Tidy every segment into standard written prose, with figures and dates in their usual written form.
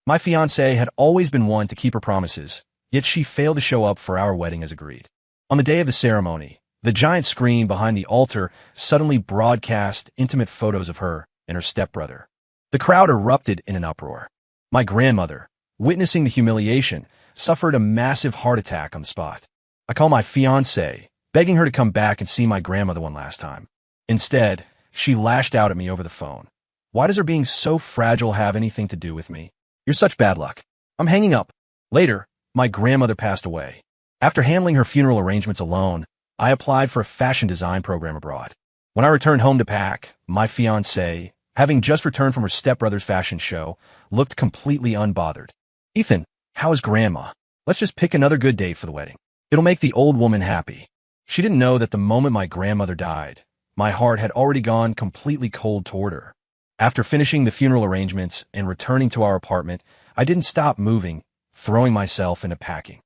My fiancée had always been one to keep her promises, yet she failed to show up for our wedding as agreed. On the day of the ceremony, the giant screen behind the altar suddenly broadcast intimate photos of her and her stepbrother. The crowd erupted in an uproar. My grandmother, witnessing the humiliation, suffered a massive heart attack on the spot. I called my fiancée, begging her to come back and see my grandmother one last time. Instead, she lashed out at me over the phone. Why does her being so fragile have anything to do with me? You're such bad luck. I'm hanging up. Later, my grandmother passed away. After handling her funeral arrangements alone, I applied for a fashion design program abroad. When I returned home to pack, my fiancée, having just returned from her stepbrother's fashion show, looked completely unbothered. Ethan, how is Grandma? Let's just pick another good date for the wedding. It'll make the old woman happy. She didn't know that the moment my grandmother died, my heart had already gone completely cold toward her. After finishing the funeral arrangements and returning to our apartment, I didn't stop moving, throwing myself into packing.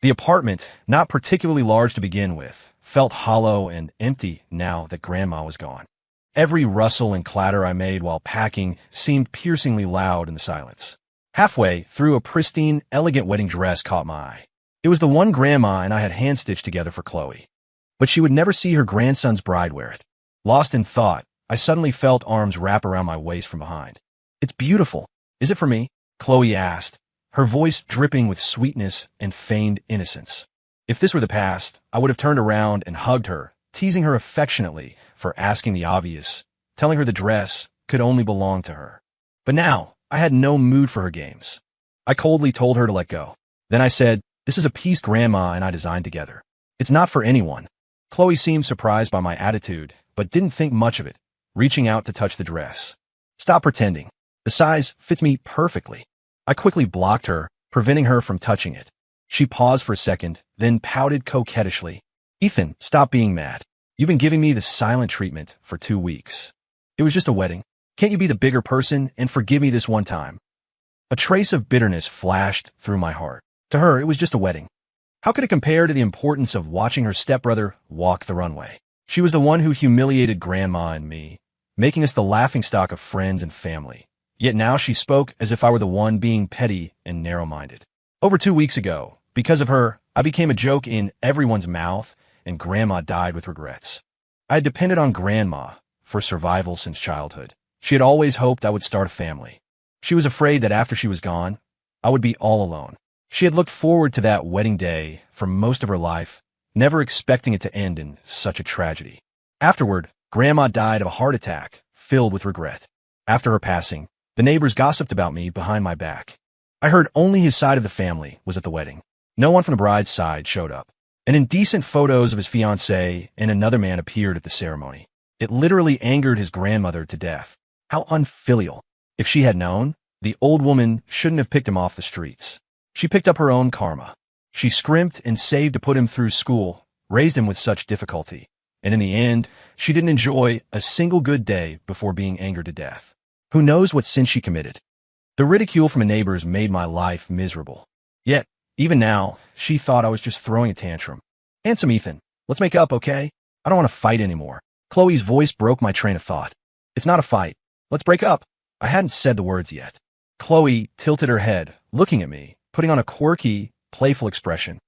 The apartment, not particularly large to begin with, felt hollow and empty now that Grandma was gone. Every rustle and clatter I made while packing seemed piercingly loud in the silence. Halfway through, a pristine, elegant wedding dress caught my eye. It was the one Grandma and I had hand-stitched together for Chloe. But she would never see her grandson's bride wear it. Lost in thought, I suddenly felt arms wrap around my waist from behind. It's beautiful. Is it for me? Chloe asked, her voice dripping with sweetness and feigned innocence. If this were the past, I would have turned around and hugged her, teasing her affectionately for asking the obvious, telling her the dress could only belong to her. But now, I had no mood for her games. I coldly told her to let go. Then I said, "This is a piece Grandma and I designed together. It's not for anyone." Chloe seemed surprised by my attitude, but didn't think much of it, reaching out to touch the dress. "Stop pretending. The size fits me perfectly." I quickly blocked her, preventing her from touching it. She paused for a second, then pouted coquettishly. "Ethan, stop being mad. You've been giving me the silent treatment for 2 weeks. It was just a wedding. Can't you be the bigger person and forgive me this one time?" A trace of bitterness flashed through my heart. To her, it was just a wedding. How could it compare to the importance of watching her stepbrother walk the runway? She was the one who humiliated Grandma and me, making us the laughingstock of friends and family. Yet now she spoke as if I were the one being petty and narrow-minded. Over 2 weeks ago, because of her, I became a joke in everyone's mouth, and Grandma died with regrets. I had depended on Grandma for survival since childhood. She had always hoped I would start a family. She was afraid that after she was gone, I would be all alone. She had looked forward to that wedding day for most of her life, never expecting it to end in such a tragedy. Afterward, Grandma died of a heart attack, filled with regret. After her passing, the neighbors gossiped about me behind my back. I heard only his side of the family was at the wedding. No one from the bride's side showed up. And indecent photos of his fiancée and another man appeared at the ceremony. It literally angered his grandmother to death. How unfilial. If she had known, the old woman shouldn't have picked him off the streets. She picked up her own karma. She scrimped and saved to put him through school, raised him with such difficulty. And in the end, she didn't enjoy a single good day before being angered to death. Who knows what sin she committed? The ridicule from the neighbors made my life miserable. Yet, even now, she thought I was just throwing a tantrum. "Handsome Ethan, let's make up, okay? I don't want to fight anymore." Chloe's voice broke my train of thought. "It's not a fight. Let's break up." I hadn't said the words yet. Chloe tilted her head, looking at me, putting on a quirky, playful expression.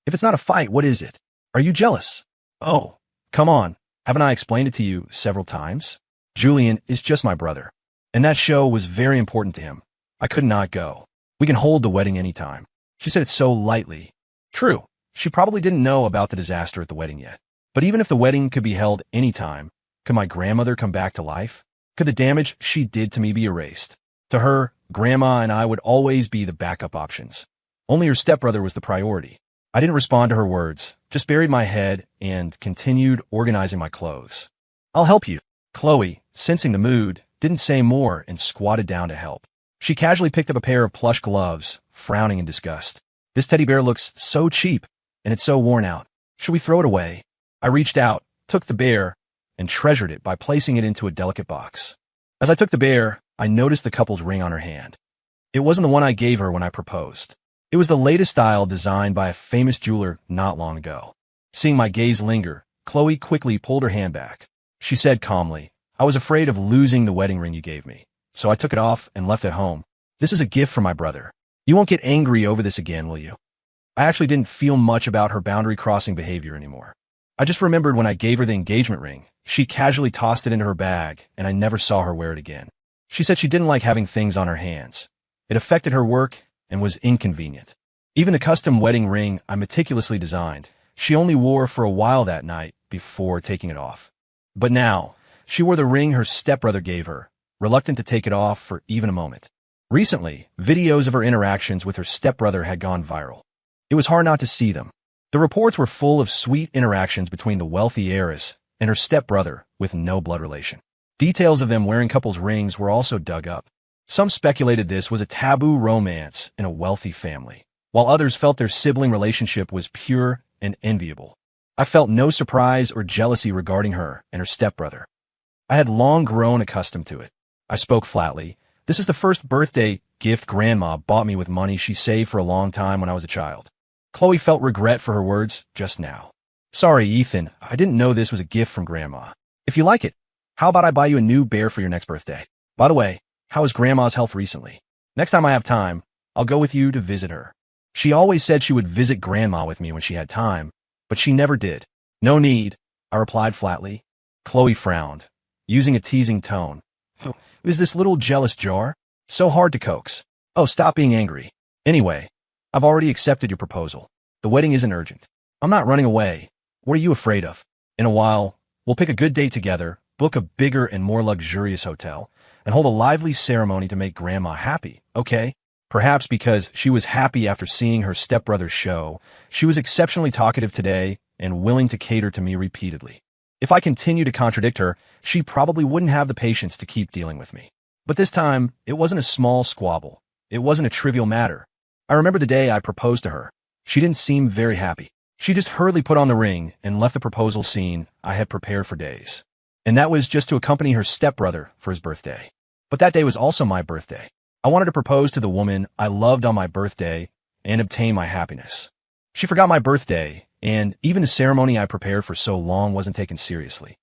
"If it's not a fight, what is it? Are you jealous?" "Oh, come on. Haven't I explained it to you several times? Julian is just my brother. And that show was very important to him. I could not go. We can hold the wedding anytime." She said it so lightly. True, she probably didn't know about the disaster at the wedding yet. But even if the wedding could be held anytime, could my grandmother come back to life? Could the damage she did to me be erased? To her, Grandma and I would always be the backup options. Only her stepbrother was the priority. I didn't respond to her words, just buried my head and continued organizing my clothes. "I'll help you." Chloe, sensing the mood, didn't say more and squatted down to help. She casually picked up a pair of plush gloves, frowning in disgust. "This teddy bear looks so cheap, and it's so worn out. Should we throw it away?" I reached out, took the bear, and treasured it by placing it into a delicate box. As I took the bear, I noticed the couple's ring on her hand. It wasn't the one I gave her when I proposed. It was the latest style designed by a famous jeweler not long ago. Seeing my gaze linger, Chloe quickly pulled her hand back. She said calmly, "I was afraid of losing the wedding ring you gave me, so I took it off and left it home. This is a gift from my brother. You won't get angry over this again, will you? I actually didn't feel much about her boundary-crossing behavior anymore. I just remembered when I gave her the engagement ring, she casually tossed it into her bag, and I never saw her wear it again. She said she didn't like having things on her hands. It affected her work and was inconvenient. Even the custom wedding ring I meticulously designed, she only wore for a while that night before taking it off. But now, she wore the ring her stepbrother gave her, reluctant to take it off for even a moment. Recently, videos of her interactions with her stepbrother had gone viral. It was hard not to see them. The reports were full of sweet interactions between the wealthy heiress and her stepbrother with no blood relation. Details of them wearing couples' rings were also dug up. Some speculated this was a taboo romance in a wealthy family, while others felt their sibling relationship was pure and enviable. I felt no surprise or jealousy regarding her and her stepbrother. I had long grown accustomed to it. I spoke flatly. This is the first birthday gift Grandma bought me with money she saved for a long time when I was a child. Chloe felt regret for her words just now. Sorry, Ethan, I didn't know this was a gift from Grandma. If you like it, how about I buy you a new bear for your next birthday? By the way, how is Grandma's health recently? Next time I have time, I'll go with you to visit her. She always said she would visit Grandma with me when she had time, but she never did. No need, I replied flatly. Chloe frowned, using a teasing tone. Oh, is this little jealous jar? So hard to coax. Oh, stop being angry. Anyway, I've already accepted your proposal. The wedding isn't urgent. I'm not running away. What are you afraid of? In a while, we'll pick a good date together, book a bigger and more luxurious hotel, and hold a lively ceremony to make Grandma happy, okay? Perhaps because she was happy after seeing her stepbrother's show, she was exceptionally talkative today and willing to cater to me repeatedly. If I continued to contradict her, she probably wouldn't have the patience to keep dealing with me. But this time, it wasn't a small squabble. It wasn't a trivial matter. I remember the day I proposed to her. She didn't seem very happy. She just hurriedly put on the ring and left the proposal scene I had prepared for days. And that was just to accompany her stepbrother for his birthday. But that day was also my birthday. I wanted to propose to the woman I loved on my birthday and obtain my happiness. She forgot my birthday, and even the ceremony I prepared for so long wasn't taken seriously.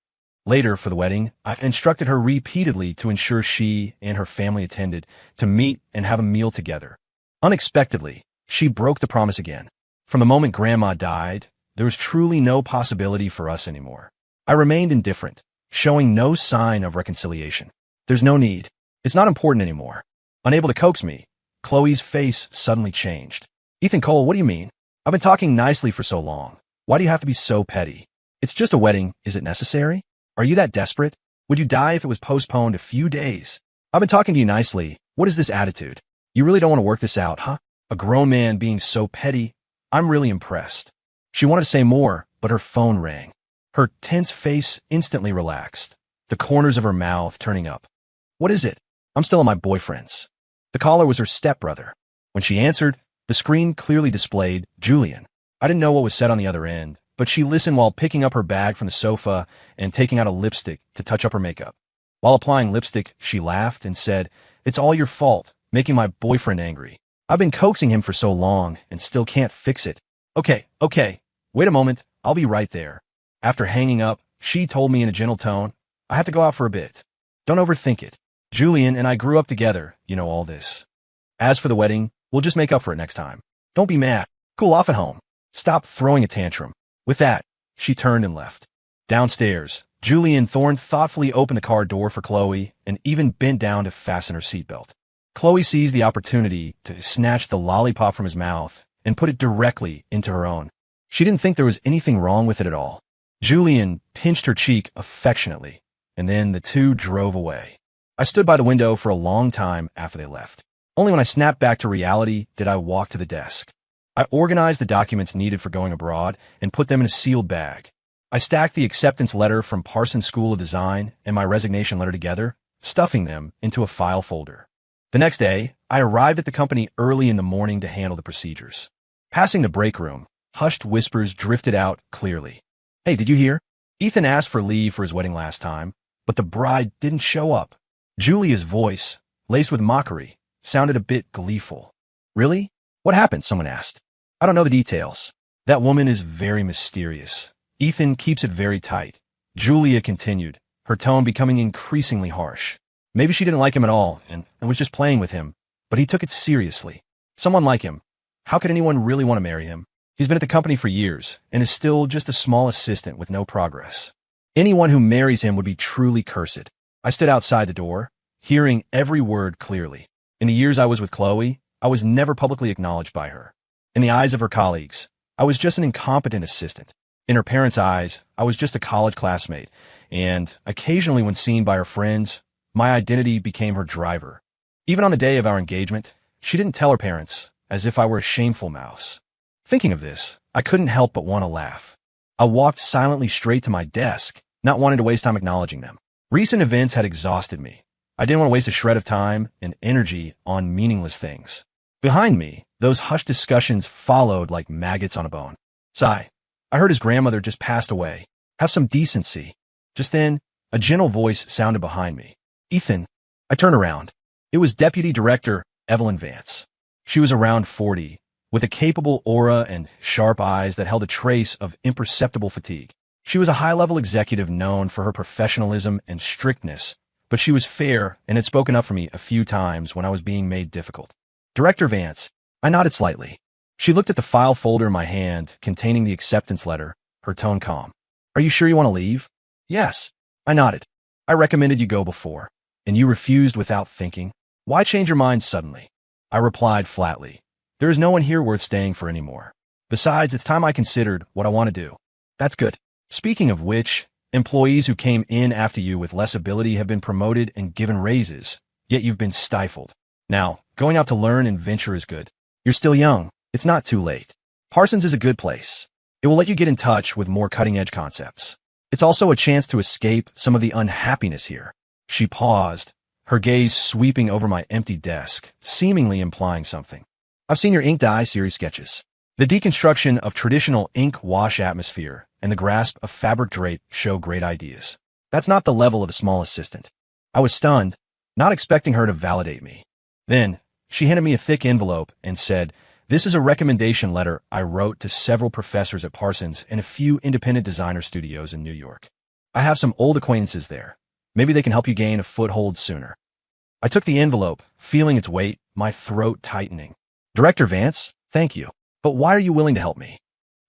Later, for the wedding, I instructed her repeatedly to ensure she and her family attended, to meet and have a meal together. Unexpectedly, she broke the promise again. From the moment Grandma died, there was truly no possibility for us anymore. I remained indifferent, showing no sign of reconciliation. There's no need. It's not important anymore. Unable to coax me, Chloe's face suddenly changed. Ethan Cole, what do you mean? I've been talking nicely for so long. Why do you have to be so petty? It's just a wedding. Is it necessary? Are you that desperate? Would you die if it was postponed a few days? I've been talking to you nicely. What is this attitude? You really don't want to work this out, huh? A grown man being so petty? I'm really impressed. She wanted to say more, but her phone rang. Her tense face instantly relaxed, the corners of her mouth turning up. What is it? I'm still at my boyfriend's. The caller was her stepbrother. When she answered, the screen clearly displayed Julian. I didn't know what was said on the other end, but she listened while picking up her bag from the sofa and taking out a lipstick to touch up her makeup. While applying lipstick, she laughed and said, "It's all your fault, making my boyfriend angry. I've been coaxing him for so long and still can't fix it." Okay, wait a moment, I'll be right there. After hanging up, she told me in a gentle tone, "I have to go out for a bit. Don't overthink it. Julian and I grew up together, you know all this. As for the wedding, we'll just make up for it next time. Don't be mad. Cool off at home. Stop throwing a tantrum." With that, she turned and left. Downstairs, Julian Thorne thoughtfully opened the car door for Chloe and even bent down to fasten her seatbelt. Chloe seized the opportunity to snatch the lollipop from his mouth and put it directly into her own. She didn't think there was anything wrong with it at all. Julian pinched her cheek affectionately, and then the two drove away. I stood by the window for a long time after they left. Only when I snapped back to reality did I walk to the desk. I organized the documents needed for going abroad and put them in a sealed bag. I stacked the acceptance letter from Parsons School of Design and my resignation letter together, stuffing them into a file folder. The next day, I arrived at the company early in the morning to handle the procedures. Passing the break room, hushed whispers drifted out clearly. "Hey, did you hear? Ethan asked for leave for his wedding last time, but the bride didn't show up." Julia's voice, laced with mockery, sounded a bit gleeful. "Really? What happened?" someone asked. "I don't know the details. That woman is very mysterious. Ethan keeps it very tight." Julia continued, her tone becoming increasingly harsh. "Maybe she didn't like him at all and was just playing with him. but he took it seriously. Someone like him. How could anyone really want to marry him? He's been at the company for years and is still just a small assistant with no progress. Anyone who marries him would be truly cursed. I stood outside the door, hearing every word clearly. In the years I was with Chloe, I was never publicly acknowledged by her. In the eyes of her colleagues, I was just an incompetent assistant. In her parents' eyes, I was just a college classmate, and occasionally when seen by her friends, my identity became her driver. Even on the day of our engagement, she didn't tell her parents, as if I were a shameful mouse. Thinking of this, I couldn't help but want to laugh. I walked silently straight to my desk, not wanting to waste time acknowledging them. Recent events had exhausted me. I didn't want to waste a shred of time and energy on meaningless things. Behind me, those hushed discussions followed like maggots on a bone. Sigh. I heard his grandmother just passed away. Have some decency. Just then, a gentle voice sounded behind me. Ethan. I turned around. It was Deputy Director Evelyn Vance. She was around 40, with a capable aura and sharp eyes that held a trace of imperceptible fatigue. She was a high-level executive known for her professionalism and strictness, but she was fair and had spoken up for me a few times when I was being made difficult. Director Vance. I nodded slightly. She looked at the file folder in my hand containing the acceptance letter, her tone calm. Are you sure you want to leave? Yes. I nodded. I recommended you go before, and you refused without thinking. Why change your mind suddenly? I replied flatly. There is no one here worth staying for anymore. Besides, it's time I considered what I want to do. That's good. Speaking of which, employees who came in after you with less ability have been promoted and given raises, yet you've been stifled. Now, going out to learn and venture is good. You're still young. It's not too late. Parsons is a good place. It will let you get in touch with more cutting-edge concepts. It's also a chance to escape some of the unhappiness here. She paused, her gaze sweeping over my empty desk, seemingly implying something. I've seen your ink dye series sketches. The deconstruction of traditional ink wash atmosphere and the grasp of fabric drape show great ideas. That's not the level of a small assistant. I was stunned, not expecting her to validate me. Then, she handed me a thick envelope and said, this is a recommendation letter I wrote to several professors at Parsons and a few independent designer studios in New York. I have some old acquaintances there. Maybe they can help you gain a foothold sooner. I took the envelope, feeling its weight, my throat tightening. Director Vance, thank you. But why are you willing to help me?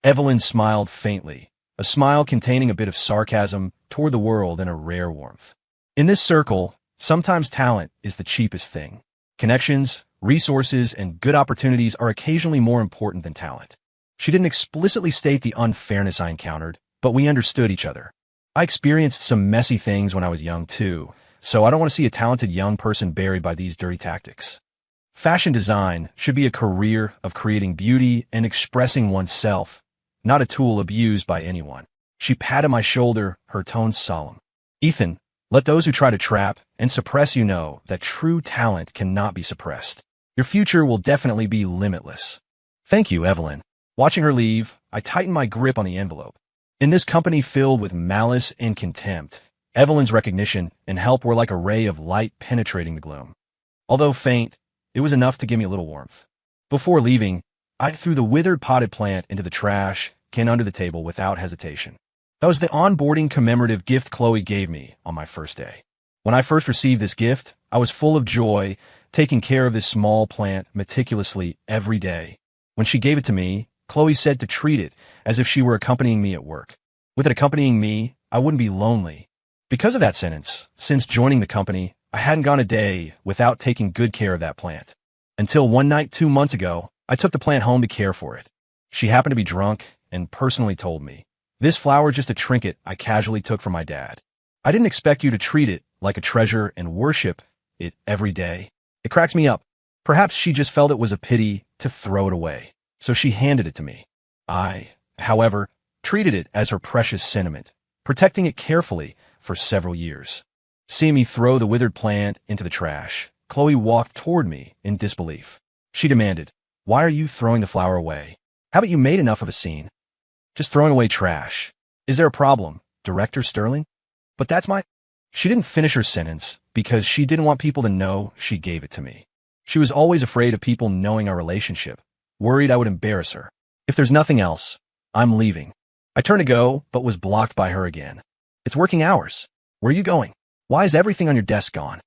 Evelyn smiled faintly, a smile containing a bit of sarcasm toward the world and a rare warmth. In this circle, sometimes talent is the cheapest thing. Connections, resources, and good opportunities are occasionally more important than talent. She didn't explicitly state the unfairness I encountered, but we understood each other. I experienced some messy things when I was young too, so I don't want to see a talented young person buried by these dirty tactics. Fashion design should be a career of creating beauty and expressing oneself, not a tool abused by anyone. She patted my shoulder, her tone solemn. Ethan, let those who try to trap and suppress you know that true talent cannot be suppressed. Your future will definitely be limitless. Thank you, Evelyn. Watching her leave, I tightened my grip on the envelope. In this company filled with malice and contempt, Evelyn's recognition and help were like a ray of light penetrating the gloom. Although faint, it was enough to give me a little warmth. Before leaving, I threw the withered potted plant into the trash can under the table without hesitation. That was the onboarding commemorative gift Chloe gave me on my first day. When I first received this gift, I was full of joy, taking care of this small plant meticulously every day. When she gave it to me, Chloe said to treat it as if she were accompanying me at work. With it accompanying me, I wouldn't be lonely. Because of that sentence, since joining the company, I hadn't gone a day without taking good care of that plant. Until one night 2 months ago, I took the plant home to care for it. She happened to be drunk and personally told me, "This flower just a trinket I casually took from my dad. I didn't expect you to treat it like a treasure and worship it every day." It cracks me up. Perhaps she just felt it was a pity to throw it away, so she handed it to me. I, however, treated it as her precious sentiment, protecting it carefully for several years. Seeing me throw the withered plant into the trash, Chloe walked toward me in disbelief. She demanded, "Why are you throwing the flower away? Haven't you made enough of a scene?" "Just throwing away trash. Is there a problem, Director Sterling?" "But that's my—" She didn't finish her sentence because she didn't want people to know she gave it to me. She was always afraid of people knowing our relationship, worried I would embarrass her. "If there's nothing else, I'm leaving." I turned to go, but was blocked by her again. "It's working hours. Where are you going? Why is everything on your desk gone?"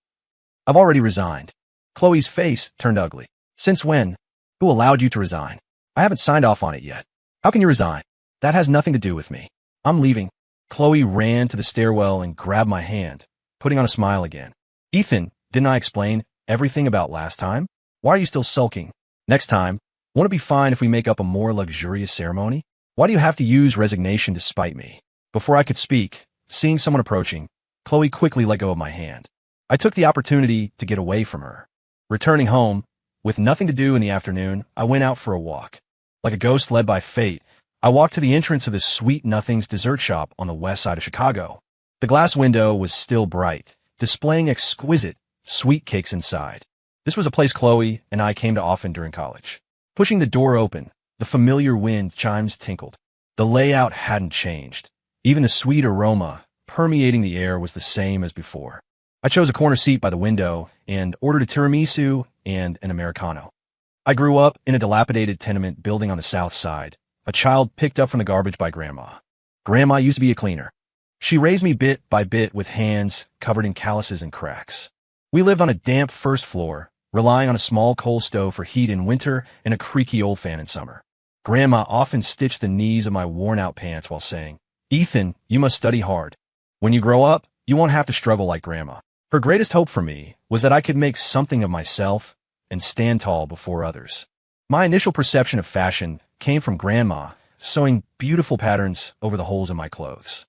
"I've already resigned." Chloe's face turned ugly. Since when? Who allowed you to resign? I haven't signed off on it yet. How can you resign? That has nothing to do with me. I'm leaving. Chloe ran to the stairwell and grabbed my hand, putting on a smile again. Ethan, didn't I explain everything about last time? Why are you still sulking? Next time, won't it be fine if we make up a more luxurious ceremony? Why do you have to use resignation to spite me? Before I could speak, seeing someone approaching, Chloe quickly let go of my hand. I took the opportunity to get away from her. Returning home, with nothing to do in the afternoon, I went out for a walk. Like a ghost led by fate, I walked to the entrance of the Sweet Nothings dessert shop on the west side of Chicago. The glass window was still bright, displaying exquisite sweet cakes inside. This was a place Chloe and I came to often during college. Pushing the door open, the familiar wind chimes tinkled. The layout hadn't changed. Even the sweet aroma permeating the air was the same as before. I chose a corner seat by the window and ordered a tiramisu and an Americano. I grew up in a dilapidated tenement building on the south side, a child picked up from the garbage by Grandma. Grandma used to be a cleaner. She raised me bit by bit with hands covered in calluses and cracks. We lived on a damp first floor, relying on a small coal stove for heat in winter and a creaky old fan in summer. Grandma often stitched the knees of my worn-out pants while saying, "Ethan, you must study hard. When you grow up, you won't have to struggle like Grandma." Her greatest hope for me was that I could make something of myself and stand tall before others. My initial perception of fashion came from Grandma sewing beautiful patterns over the holes in my clothes.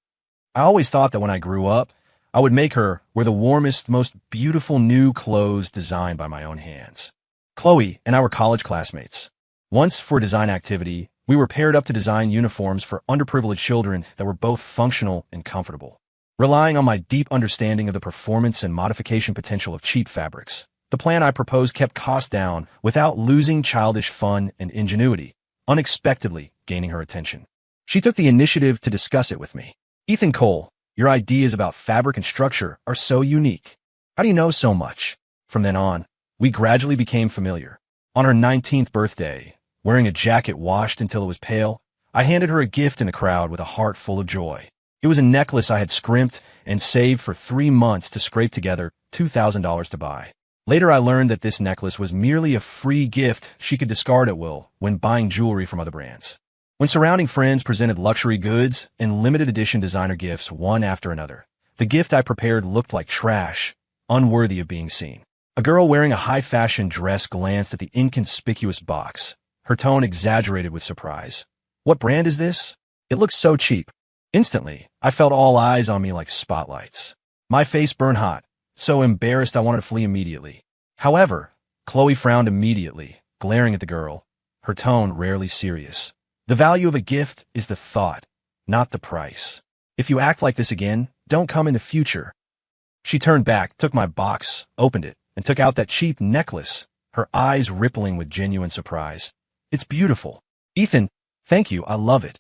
I always thought that when I grew up, I would make her wear the warmest, most beautiful new clothes designed by my own hands. Chloe and I were college classmates. Once, for a design activity, we were paired up to design uniforms for underprivileged children that were both functional and comfortable. Relying on my deep understanding of the performance and modification potential of cheap fabrics, the plan I proposed kept costs down without losing childish fun and ingenuity, unexpectedly gaining her attention. She took the initiative to discuss it with me. "Ethan Cole, your ideas about fabric and structure are so unique. How do you know so much?" From then on, we gradually became familiar. On her 19th birthday, wearing a jacket washed until it was pale, I handed her a gift in the crowd with a heart full of joy. It was a necklace I had scrimped and saved for 3 months to scrape together $2,000 to buy. Later, I learned that this necklace was merely a free gift she could discard at will when buying jewelry from other brands. When surrounding friends presented luxury goods and limited edition designer gifts one after another, the gift I prepared looked like trash, unworthy of being seen. A girl wearing a high-fashion dress glanced at the inconspicuous box, her tone exaggerated with surprise. "What brand is this? It looks so cheap." Instantly, I felt all eyes on me like spotlights. My face burned hot, so embarrassed I wanted to flee immediately. However, Chloe frowned immediately, glaring at the girl, her tone rarely serious. "The value of a gift is the thought, not the price. If you act like this again, don't come in the future." She turned back, took my box, opened it, and took out that cheap necklace, her eyes rippling with genuine surprise. "It's beautiful. Ethan, thank you, I love it."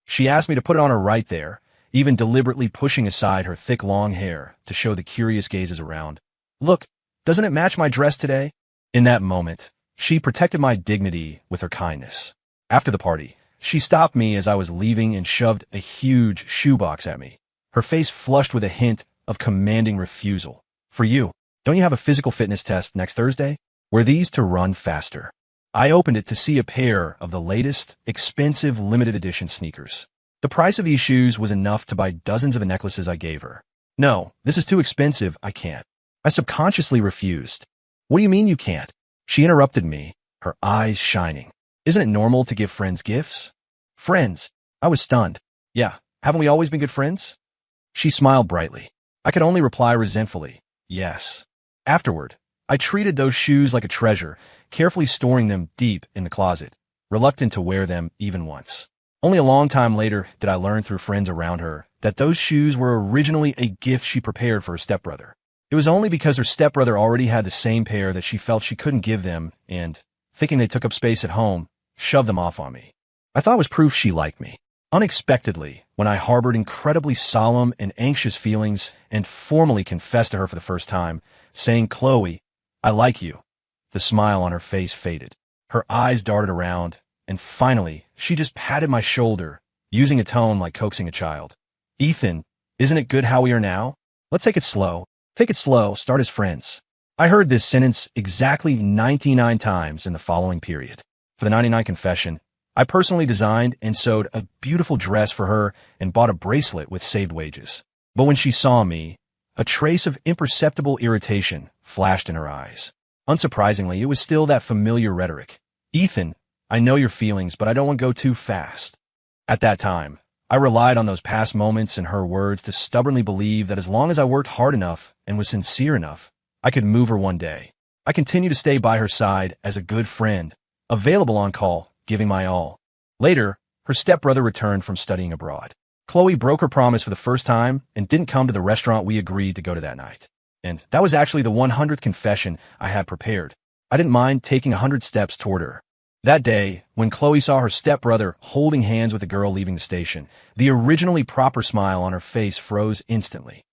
She asked me to put it on her right there, even deliberately pushing aside her thick long hair to show the curious gazes around. "Look, doesn't it match my dress today?" In that moment, she protected my dignity with her kindness. After the party, she stopped me as I was leaving and shoved a huge shoebox at me, her face flushed with a hint of commanding refusal. "For you. Don't you have a physical fitness test next Thursday? Wear these to run faster." I opened it to see a pair of the latest, expensive limited edition sneakers. The price of these shoes was enough to buy dozens of the necklaces I gave her. "No, this is too expensive, I can't." I subconsciously refused. "What do you mean you can't?" She interrupted me, her eyes shining. "Isn't it normal to give friends gifts?" "Friends?" I was stunned. "Yeah, haven't we always been good friends?" She smiled brightly. I could only reply resentfully, "Yes." Afterward, I treated those shoes like a treasure, carefully storing them deep in the closet, reluctant to wear them even once. Only a long time later did I learn through friends around her that those shoes were originally a gift she prepared for her stepbrother. It was only because her stepbrother already had the same pair that she felt she couldn't give them and, thinking they took up space at home, shoved them off on me. I thought it was proof she liked me. Unexpectedly, when I harbored incredibly solemn and anxious feelings and formally confessed to her for the first time, saying, "Chloe, I like you," the smile on her face faded. Her eyes darted around, and finally, she just patted my shoulder, using a tone like coaxing a child. "Ethan, isn't it good how we are now? Let's take it slow. Take it slow, start as friends." I heard this sentence exactly 99 times in the following period. For the 99 confession, I personally designed and sewed a beautiful dress for her and bought a bracelet with saved wages. But when she saw me, a trace of imperceptible irritation flashed in her eyes. Unsurprisingly, it was still that familiar rhetoric. Ethan, I know your feelings, but I don't want to go too fast. At that time, I relied on those past moments and her words to stubbornly believe that as long as I worked hard enough and was sincere enough, I could move her one day. I continued to stay by her side as a good friend, available on call, giving my all. Later, her stepbrother returned from studying abroad. Chloe broke her promise for the first time and didn't come to the restaurant we agreed to go to that night. And that was actually the 100th confession I had prepared. I didn't mind taking 100 steps toward her. That day, when Chloe saw her stepbrother holding hands with a girl leaving the station, the originally proper smile on her face froze instantly.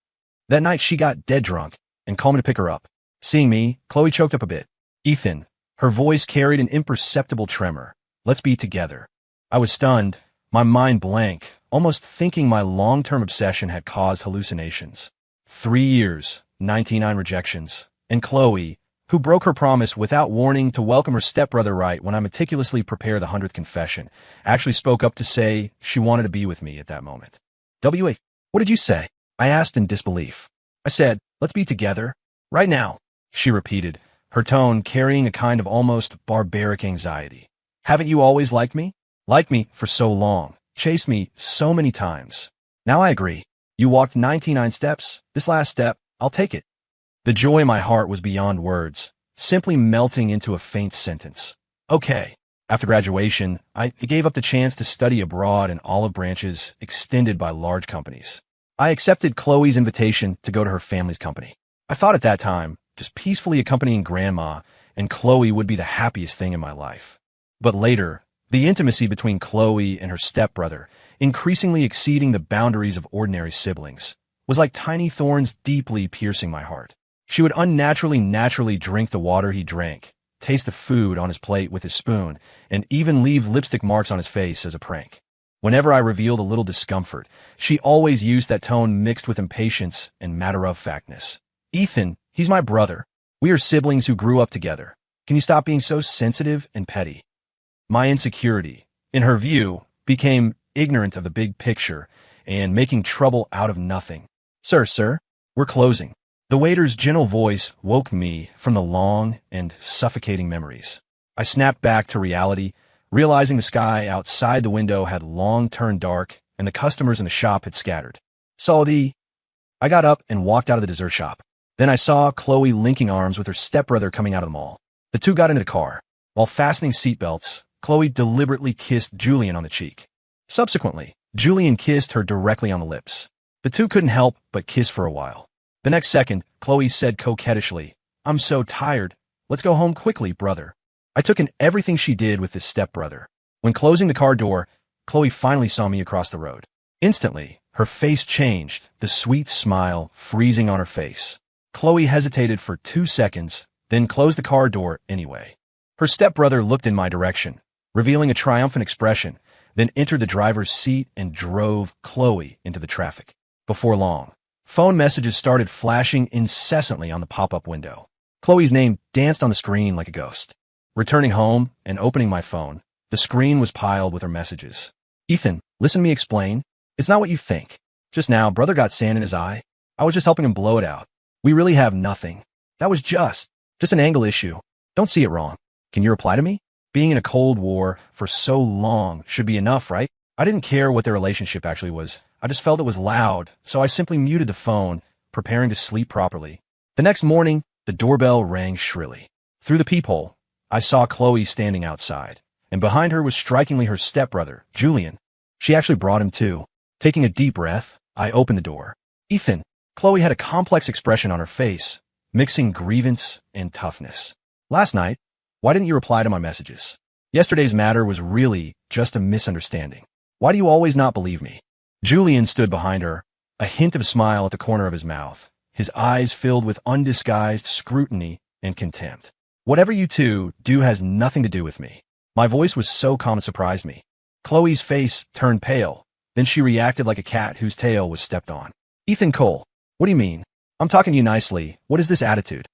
That night, she got dead drunk and called me to pick her up. Seeing me, Chloe choked up a bit. Ethan, her voice carried an imperceptible tremor. Let's be together. I was stunned, my mind blank, almost thinking my long-term obsession had caused hallucinations. 3 years, 99 rejections, and Chloe, who broke her promise without warning to welcome her stepbrother right when I meticulously prepare the 100th confession, actually spoke up to say she wanted to be with me at that moment. W.A., what did you say? I asked in disbelief. I said, let's be together. Right now, she repeated, her tone carrying a kind of almost barbaric anxiety. Haven't you always liked me? Liked me for so long, chased me so many times. Now I agree. You walked 99 steps. This last step, I'll take it. The joy in my heart was beyond words, simply melting into a faint sentence. Okay. After graduation, I gave up the chance to study abroad in olive branches extended by large companies. I accepted Chloe's invitation to go to her family's company. I thought at that time, just peacefully accompanying Grandma and Chloe would be the happiest thing in my life. But later, the intimacy between Chloe and her stepbrother, increasingly exceeding the boundaries of ordinary siblings, was like tiny thorns deeply piercing my heart. She would naturally drink the water he drank, taste the food on his plate with his spoon, and even leave lipstick marks on his face as a prank. Whenever I revealed a little discomfort, she always used that tone mixed with impatience and matter-of-factness. Ethan, he's my brother. We are siblings who grew up together. Can you stop being so sensitive and petty? My insecurity, in her view, became ignorant of the big picture and making trouble out of nothing. Sir, we're closing. The waiter's gentle voice woke me from the long and suffocating memories. I snapped back to reality, realizing the sky outside the window had long turned dark and the customers in the shop had scattered. I got up and walked out of the dessert shop. Then I saw Chloe linking arms with her stepbrother coming out of the mall. The two got into the car. While fastening seatbelts, Chloe deliberately kissed Julian on the cheek. Subsequently, Julian kissed her directly on the lips. The two couldn't help but kiss for a while. The next second, Chloe said coquettishly, I'm so tired. Let's go home quickly, brother. I took in everything she did with this stepbrother. When closing the car door, Chloe finally saw me across the road. Instantly, her face changed, the sweet smile freezing on her face. Chloe hesitated for 2 seconds, then closed the car door anyway. Her stepbrother looked in my direction, revealing a triumphant expression, then entered the driver's seat and drove Chloe into the traffic. Before long, phone messages started flashing incessantly on the pop-up window. Chloe's name danced on the screen like a ghost. Returning home and opening my phone, the screen was piled with her messages. Ethan, listen to me explain. It's not what you think. Just now, brother got sand in his eye. I was just helping him blow it out. We really have nothing. That was just an angle issue. Don't see it wrong. Can you reply to me? Being in a Cold War for so long should be enough, right? I didn't care what their relationship actually was. I just felt it was loud, so I simply muted the phone, preparing to sleep properly. The next morning, the doorbell rang shrilly. Through the peephole, I saw Chloe standing outside, and behind her was strikingly her stepbrother, Julian. She actually brought him too. Taking a deep breath, I opened the door. Ethan, Chloe had a complex expression on her face, mixing grievance and toughness. Last night, why didn't you reply to my messages? Yesterday's matter was really just a misunderstanding. Why do you always not believe me? Julian stood behind her, a hint of a smile at the corner of his mouth, his eyes filled with undisguised scrutiny and contempt. Whatever you two do has nothing to do with me. My voice was so calm it surprised me. Chloe's face turned pale. Then she reacted like a cat whose tail was stepped on. Ethan Cole, what do you mean? I'm talking to you nicely. What is this attitude?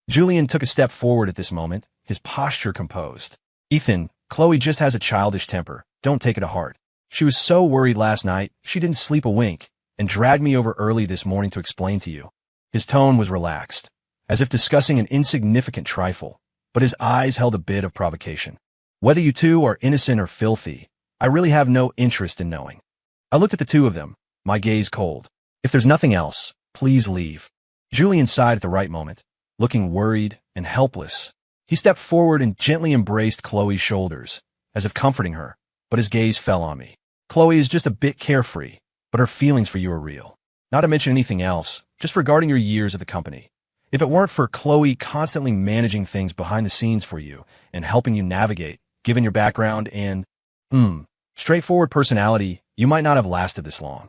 Julian took a step forward at this moment, his posture composed. Ethan, Chloe just has a childish temper. Don't take it to heart. She was so worried last night, she didn't sleep a wink, and dragged me over early this morning to explain to you. His tone was relaxed, as if discussing an insignificant trifle, but his eyes held a bit of provocation. Whether you two are innocent or filthy, I really have no interest in knowing. I looked at the two of them, my gaze cold. If there's nothing else, please leave. Julian sighed at the right moment, looking worried and helpless. He stepped forward and gently embraced Chloe's shoulders, as if comforting her, but his gaze fell on me. Chloe is just a bit carefree, but her feelings for you are real. Not to mention anything else, just regarding your years at the company. If it weren't for Chloe constantly managing things behind the scenes for you and helping you navigate, given your background and, straightforward personality, you might not have lasted this long.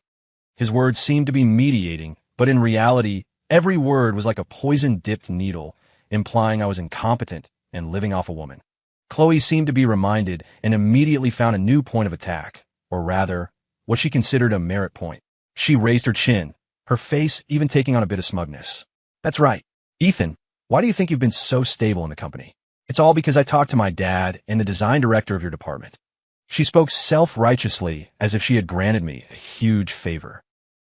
His words seemed to be mediating, but in reality, every word was like a poison-dipped needle, implying I was incompetent and living off a woman. Chloe seemed to be reminded and immediately found a new point of attack, or rather, what she considered a merit point. She raised her chin, her face even taking on a bit of smugness. That's right. Ethan, why do you think you've been so stable in the company? It's all because I talked to my dad and the design director of your department. She spoke self-righteously as if she had granted me a huge favor.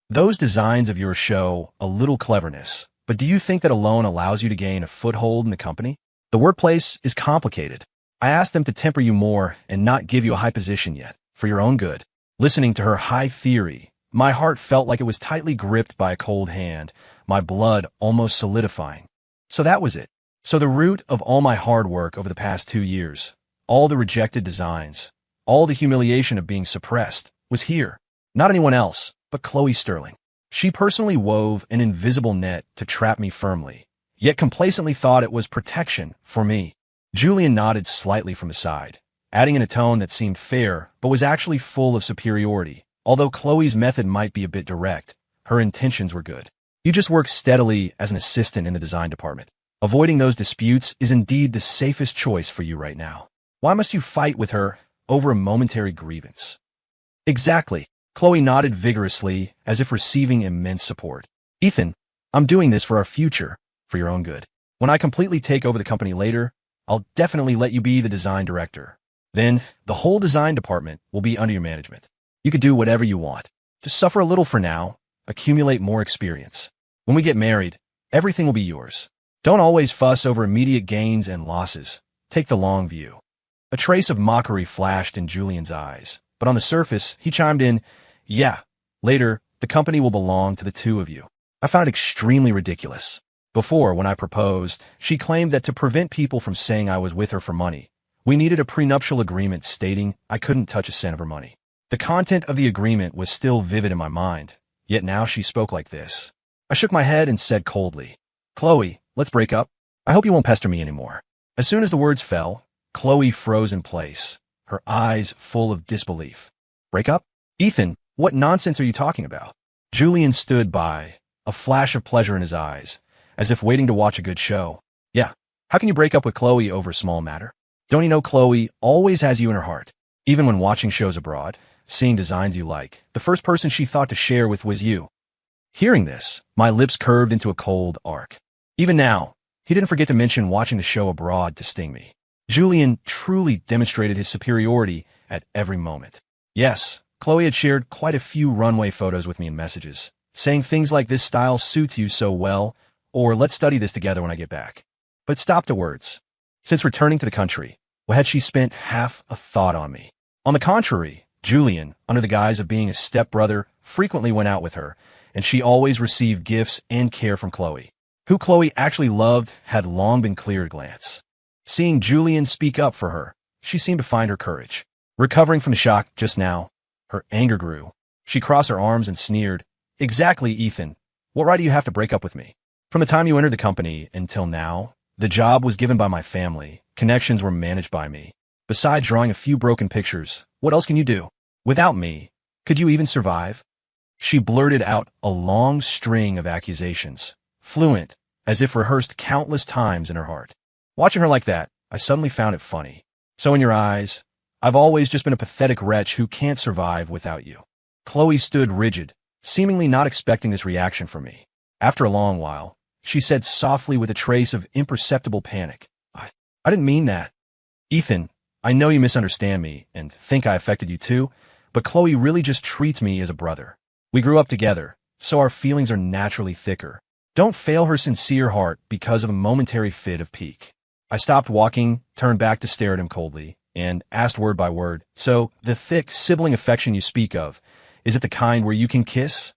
Those designs of yours show a little cleverness, but do you think that alone allows you to gain a foothold in the company? The workplace is complicated. I asked them to temper you more and not give you a high position yet, for your own good. Listening to her high theory, my heart felt like it was tightly gripped by a cold hand, my blood almost solidifying. So that was it. So the root of all my hard work over the past 2 years, all the rejected designs, all the humiliation of being suppressed, was here. Not anyone else, but Chloe Sterling. She personally wove an invisible net to trap me firmly, yet complacently thought it was protection for me. Julian nodded slightly from his side, adding in a tone that seemed fair, but was actually full of superiority. Although Chloe's method might be a bit direct, her intentions were good. You just work steadily as an assistant in the design department. Avoiding those disputes is indeed the safest choice for you right now. Why must you fight with her over a momentary grievance? Exactly. Chloe nodded vigorously, as if receiving immense support. Ethan, I'm doing this for our future, for your own good. When I completely take over the company later, I'll definitely let you be the design director. Then, the whole design department will be under your management. You could do whatever you want. Just suffer a little for now, accumulate more experience. When we get married, everything will be yours. Don't always fuss over immediate gains and losses. Take the long view. A trace of mockery flashed in Julian's eyes, but on the surface, he chimed in, yeah, later, the company will belong to the two of you. I found it extremely ridiculous. Before, when I proposed, she claimed that to prevent people from saying I was with her for money, we needed a prenuptial agreement stating I couldn't touch a cent of her money. The content of the agreement was still vivid in my mind, yet now she spoke like this. I shook my head and said coldly, Chloe, let's break up. I hope you won't pester me anymore. As soon as the words fell, Chloe froze in place, her eyes full of disbelief. Break up? Ethan, what nonsense are you talking about? Julian stood by, a flash of pleasure in his eyes, as if waiting to watch a good show. Yeah, how can you break up with Chloe over a small matter? Don't you know Chloe always has you in her heart? Even when watching shows abroad, seeing designs you like, the first person she thought to share with was you. Hearing this, my lips curved into a cold arc. Even now, he didn't forget to mention watching the show abroad to sting me. Julian truly demonstrated his superiority at every moment. Yes, Chloe had shared quite a few runway photos with me in messages, saying things like this style suits you so well, or let's study this together when I get back. But stopped at words. Since returning to the country, well, had she spent half a thought on me? On the contrary, Julian, under the guise of being a stepbrother, frequently went out with her, and she always received gifts and care from Chloe. Who Chloe actually loved had long been clear at a glance. Seeing Julian speak up for her, she seemed to find her courage. Recovering from the shock just now, her anger grew. She crossed her arms and sneered, Exactly, Ethan. What right do you have to break up with me? From the time you entered the company until now, the job was given by my family, connections were managed by me. Besides drawing a few broken pictures, what else can you do? Without me, could you even survive? She blurted out a long string of accusations, fluent, as if rehearsed countless times in her heart. Watching her like that, I suddenly found it funny. So in your eyes, I've always just been a pathetic wretch who can't survive without you. Chloe stood rigid, seemingly not expecting this reaction from me. After a long while, she said softly with a trace of imperceptible panic. I didn't mean that. Ethan, I know you misunderstand me and think I affected you too, but Chloe really just treats me as a brother. We grew up together, so our feelings are naturally thicker. Don't fail her sincere heart because of a momentary fit of pique. I stopped walking, turned back to stare at him coldly, and asked word by word, so the thick, sibling affection you speak of, is it the kind where you can kiss?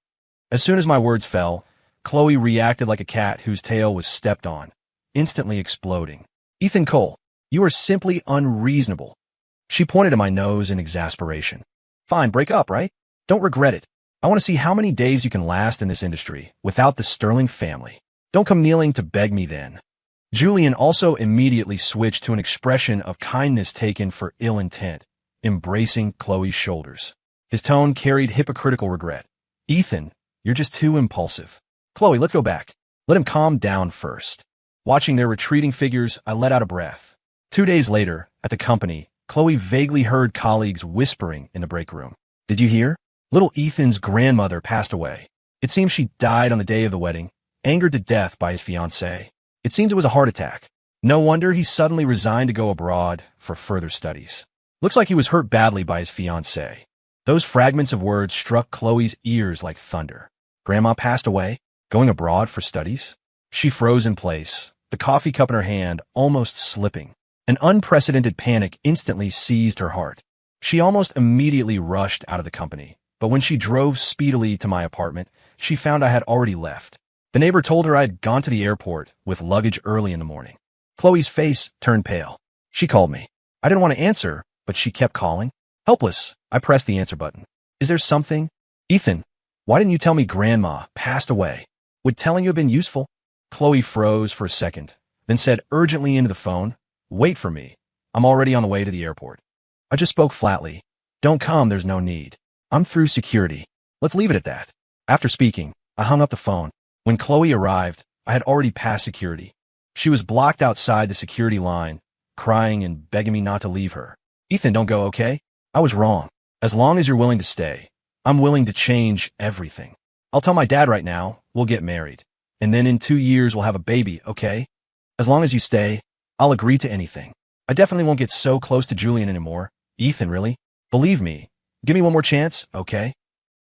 As soon as my words fell, Chloe reacted like a cat whose tail was stepped on, instantly exploding. Ethan Cole, you are simply unreasonable. She pointed at my nose in exasperation. Fine, break up, right? Don't regret it. I want to see how many days you can last in this industry without the Sterling family. Don't come kneeling to beg me then. Julian also immediately switched to an expression of kindness taken for ill intent, embracing Chloe's shoulders. His tone carried hypocritical regret. Ethan, you're just too impulsive. Chloe, let's go back. Let him calm down first. Watching their retreating figures, I let out a breath. 2 days later, at the company, Chloe vaguely heard colleagues whispering in the break room. Did you hear? Little Ethan's grandmother passed away. It seems she died on the day of the wedding, angered to death by his fiancée. It seems it was a heart attack. No wonder he suddenly resigned to go abroad for further studies. Looks like he was hurt badly by his fiancée. Those fragments of words struck Chloe's ears like thunder. Grandma passed away? Going abroad for studies? She froze in place, the coffee cup in her hand almost slipping. An unprecedented panic instantly seized her heart. She almost immediately rushed out of the company, but when she drove speedily to my apartment, she found I had already left. The neighbor told her I had gone to the airport with luggage early in the morning. Chloe's face turned pale. She called me. I didn't want to answer, but she kept calling. Helpless, I pressed the answer button. Is there something? Ethan, why didn't you tell me Grandma passed away? Would telling you have been useful? Chloe froze for a second, then said urgently into the phone, Wait for me. I'm already on the way to the airport. I just spoke flatly. Don't come, there's no need. I'm through security. Let's leave it at that. After speaking, I hung up the phone. When Chloe arrived, I had already passed security. She was blocked outside the security line, crying and begging me not to leave her. Ethan, don't go, okay? I was wrong. As long as you're willing to stay, I'm willing to change everything. I'll tell my dad right now, we'll get married. And then in 2 years, we'll have a baby, okay? As long as you stay, I'll agree to anything. I definitely won't get so close to Julian anymore. Ethan, really? Believe me. Give me one more chance, okay?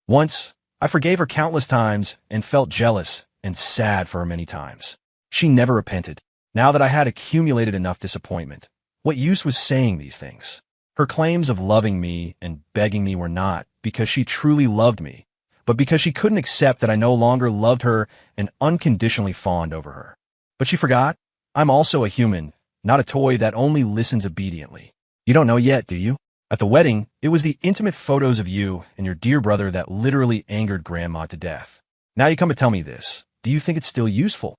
Once, I forgave her countless times and felt jealous and sad for her many times. She never repented. Now that I had accumulated enough disappointment, what use was saying these things? Her claims of loving me and begging me were not because she truly loved me, but because she couldn't accept that I no longer loved her and unconditionally fawned over her. But she forgot, I'm also a human, not a toy that only listens obediently. You don't know yet, do you? At the wedding, it was the intimate photos of you and your dear brother that literally angered Grandma to death. Now you come to tell me this. Do you think it's still useful?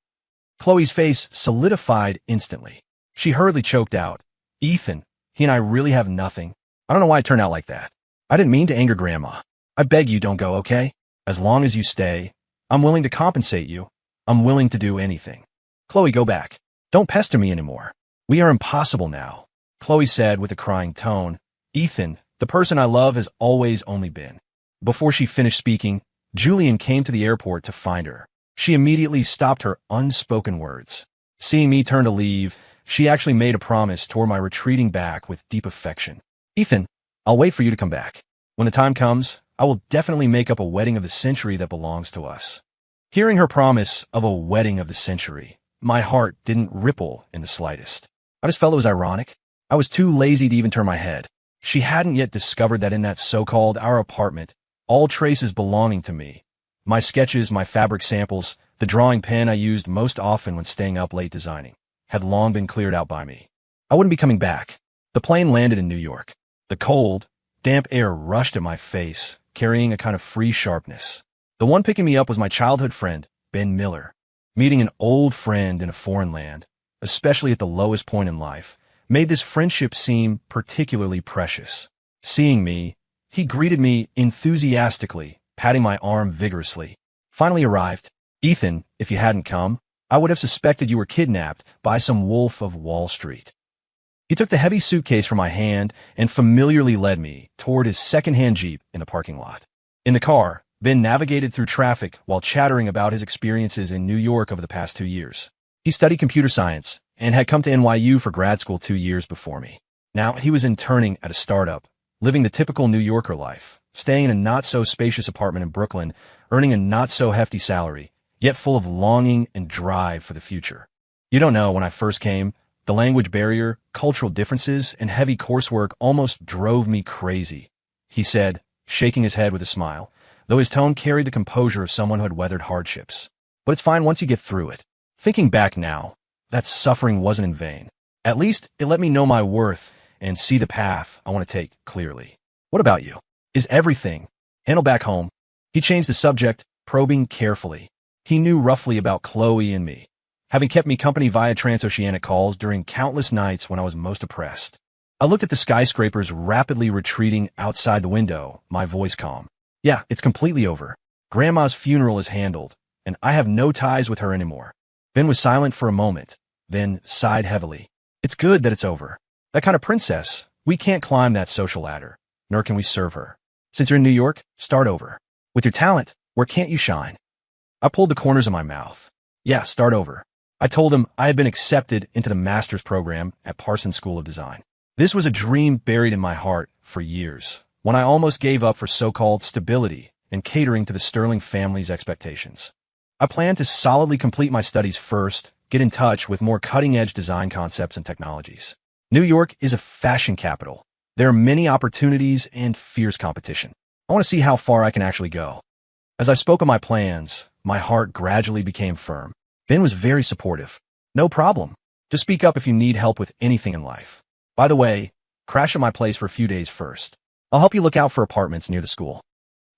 Chloe's face solidified instantly. She hurriedly choked out. Ethan, he and I really have nothing. I don't know why it turned out like that. I didn't mean to anger Grandma. I beg you don't go, okay? As long as you stay, I'm willing to compensate you. I'm willing to do anything. Chloe, go back. Don't pester me anymore. We are impossible now, Chloe said with a crying tone. Ethan, the person I love has always only been. Before she finished speaking, Julian came to the airport to find her. She immediately stopped her unspoken words. Seeing me turn to leave, she actually made a promise toward my retreating back with deep affection. Ethan, I'll wait for you to come back. When the time comes, I will definitely make up a wedding of the century that belongs to us. Hearing her promise of a wedding of the century, my heart didn't ripple in the slightest. I just felt it was ironic. I was too lazy to even turn my head. She hadn't yet discovered that in that so-called our apartment, all traces belonging to me, my sketches, my fabric samples, the drawing pen I used most often when staying up late designing, had long been cleared out by me. I wouldn't be coming back. The plane landed in New York. The cold, damp air rushed at my face, carrying a kind of free sharpness. The one picking me up was my childhood friend, Ben Miller. Meeting an old friend in a foreign land, especially at the lowest point in life, made this friendship seem particularly precious. Seeing me, he greeted me enthusiastically, patting my arm vigorously. Finally arrived. Ethan, if you hadn't come, I would have suspected you were kidnapped by some wolf of Wall Street. He took the heavy suitcase from my hand and familiarly led me toward his second-hand Jeep in the parking lot. In the car, Ben navigated through traffic while chattering about his experiences in New York over the past 2 years. He studied computer science and had come to NYU for grad school 2 years before me. Now, he was interning at a startup, living the typical New Yorker life, staying in a not-so-spacious apartment in Brooklyn, earning a not-so-hefty salary, yet full of longing and drive for the future. You don't know, when I first came, the language barrier, cultural differences, and heavy coursework almost drove me crazy, he said, shaking his head with a smile, though his tone carried the composure of someone who had weathered hardships. But it's fine once you get through it. Thinking back now, that suffering wasn't in vain. At least it let me know my worth and see the path I want to take clearly. What about you? Is everything handled back home? He changed the subject, probing carefully. He knew roughly about Chloe and me, having kept me company via transoceanic calls during countless nights when I was most oppressed. I looked at the skyscrapers rapidly retreating outside the window, my voice calm. Yeah, it's completely over. Grandma's funeral is handled, and I have no ties with her anymore. Ben was silent for a moment, then sighed heavily. It's good that it's over. That kind of princess, we can't climb that social ladder, nor can we serve her. Since you're in New York, start over. With your talent, where can't you shine? I pulled the corners of my mouth. Yeah, start over. I told him I had been accepted into the master's program at Parsons School of Design. This was a dream buried in my heart for years, when I almost gave up for so-called stability and catering to the Sterling family's expectations. I planned to solidly complete my studies first, get in touch with more cutting-edge design concepts and technologies. New York is a fashion capital. There are many opportunities and fierce competition. I want to see how far I can actually go. As I spoke of my plans, my heart gradually became firm. Ben was very supportive. No problem. Just speak up if you need help with anything in life. By the way, crash at my place for a few days first. I'll help you look out for apartments near the school.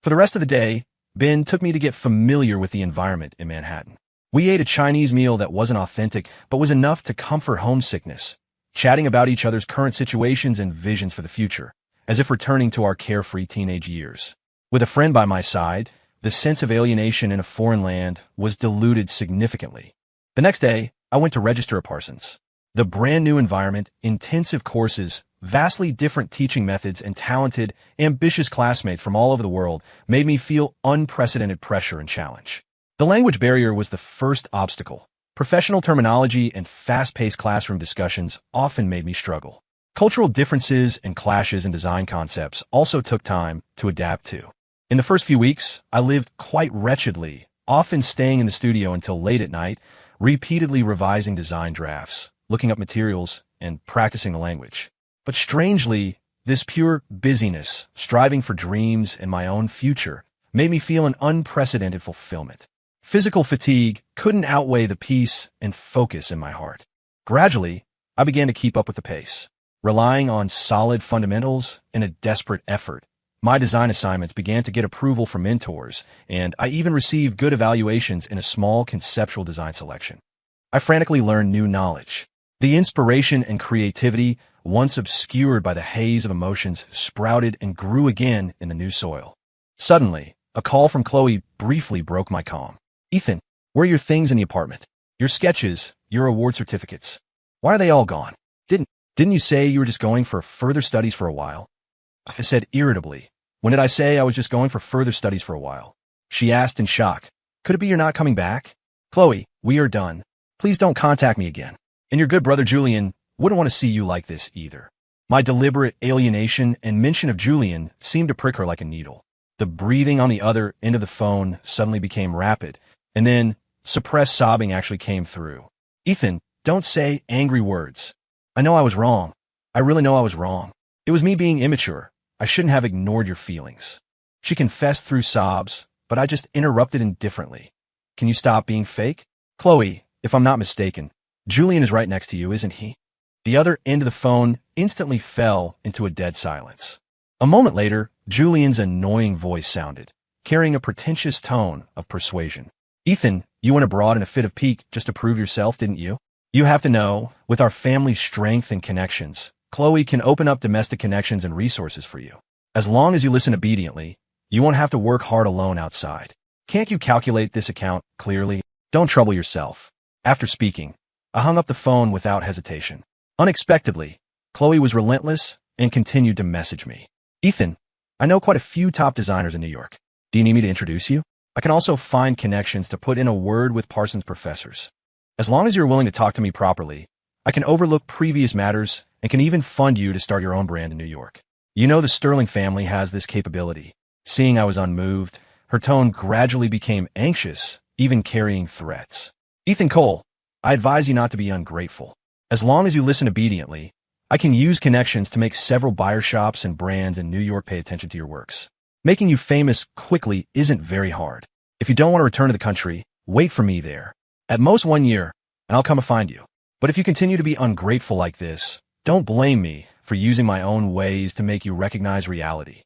For the rest of the day, Ben took me to get familiar with the environment in Manhattan. We ate a Chinese meal that wasn't authentic, but was enough to comfort homesickness, chatting about each other's current situations and visions for the future, as if returning to our carefree teenage years. With a friend by my side, the sense of alienation in a foreign land was diluted significantly. The next day, I went to register at Parsons. The brand new environment, intensive courses, vastly different teaching methods, and talented, ambitious classmates from all over the world made me feel unprecedented pressure and challenge. The language barrier was the first obstacle. Professional terminology and fast-paced classroom discussions often made me struggle. Cultural differences and clashes in design concepts also took time to adapt to. In the first few weeks, I lived quite wretchedly, often staying in the studio until late at night, repeatedly revising design drafts, looking up materials, and practicing the language. But strangely, this pure busyness, striving for dreams and my own future, made me feel an unprecedented fulfillment. Physical fatigue couldn't outweigh the peace and focus in my heart. Gradually, I began to keep up with the pace. Relying on solid fundamentals and a desperate effort, my design assignments began to get approval from mentors, and I even received good evaluations in a small conceptual design selection. I frantically learned new knowledge. The inspiration and creativity, once obscured by the haze of emotions, sprouted and grew again in the new soil. Suddenly, a call from Chloe briefly broke my calm. Ethan, where are your things in the apartment? Your sketches, your award certificates. Why are they all gone? Didn't you say you were just going for further studies for a while? I said irritably. When did I say I was just going for further studies for a while? She asked in shock. Could it be you're not coming back? Chloe, we are done. Please don't contact me again. And your good brother Julian wouldn't want to see you like this either. My deliberate alienation and mention of Julian seemed to prick her like a needle. The breathing on the other end of the phone suddenly became rapid, and then suppressed sobbing actually came through. Ethan, don't say angry words. I know I was wrong. I really know I was wrong. It was me being immature. I shouldn't have ignored your feelings. She confessed through sobs, but I just interrupted indifferently. Can you stop being fake? Chloe, if I'm not mistaken, Julian is right next to you, isn't he? The other end of the phone instantly fell into a dead silence. A moment later, Julian's annoying voice sounded, carrying a pretentious tone of persuasion. Ethan, you went abroad in a fit of pique just to prove yourself, didn't you? You have to know, with our family's strength and connections, Chloe can open up domestic connections and resources for you. As long as you listen obediently, you won't have to work hard alone outside. Can't you calculate this account clearly? Don't trouble yourself. After speaking, I hung up the phone without hesitation. Unexpectedly, Chloe was relentless and continued to message me. Ethan, I know quite a few top designers in New York. Do you need me to introduce you? I can also find connections to put in a word with Parsons professors. As long as you're willing to talk to me properly, I can overlook previous matters and can even fund you to start your own brand in New York. You know the Sterling family has this capability. Seeing I was unmoved, her tone gradually became anxious, even carrying threats. Ethan Cole, I advise you not to be ungrateful. As long as you listen obediently, I can use connections to make several buyer shops and brands in New York pay attention to your works. Making you famous quickly isn't very hard. If you don't want to return to the country, wait for me there. At most 1 year, and I'll come and find you. But if you continue to be ungrateful like this, don't blame me for using my own ways to make you recognize reality.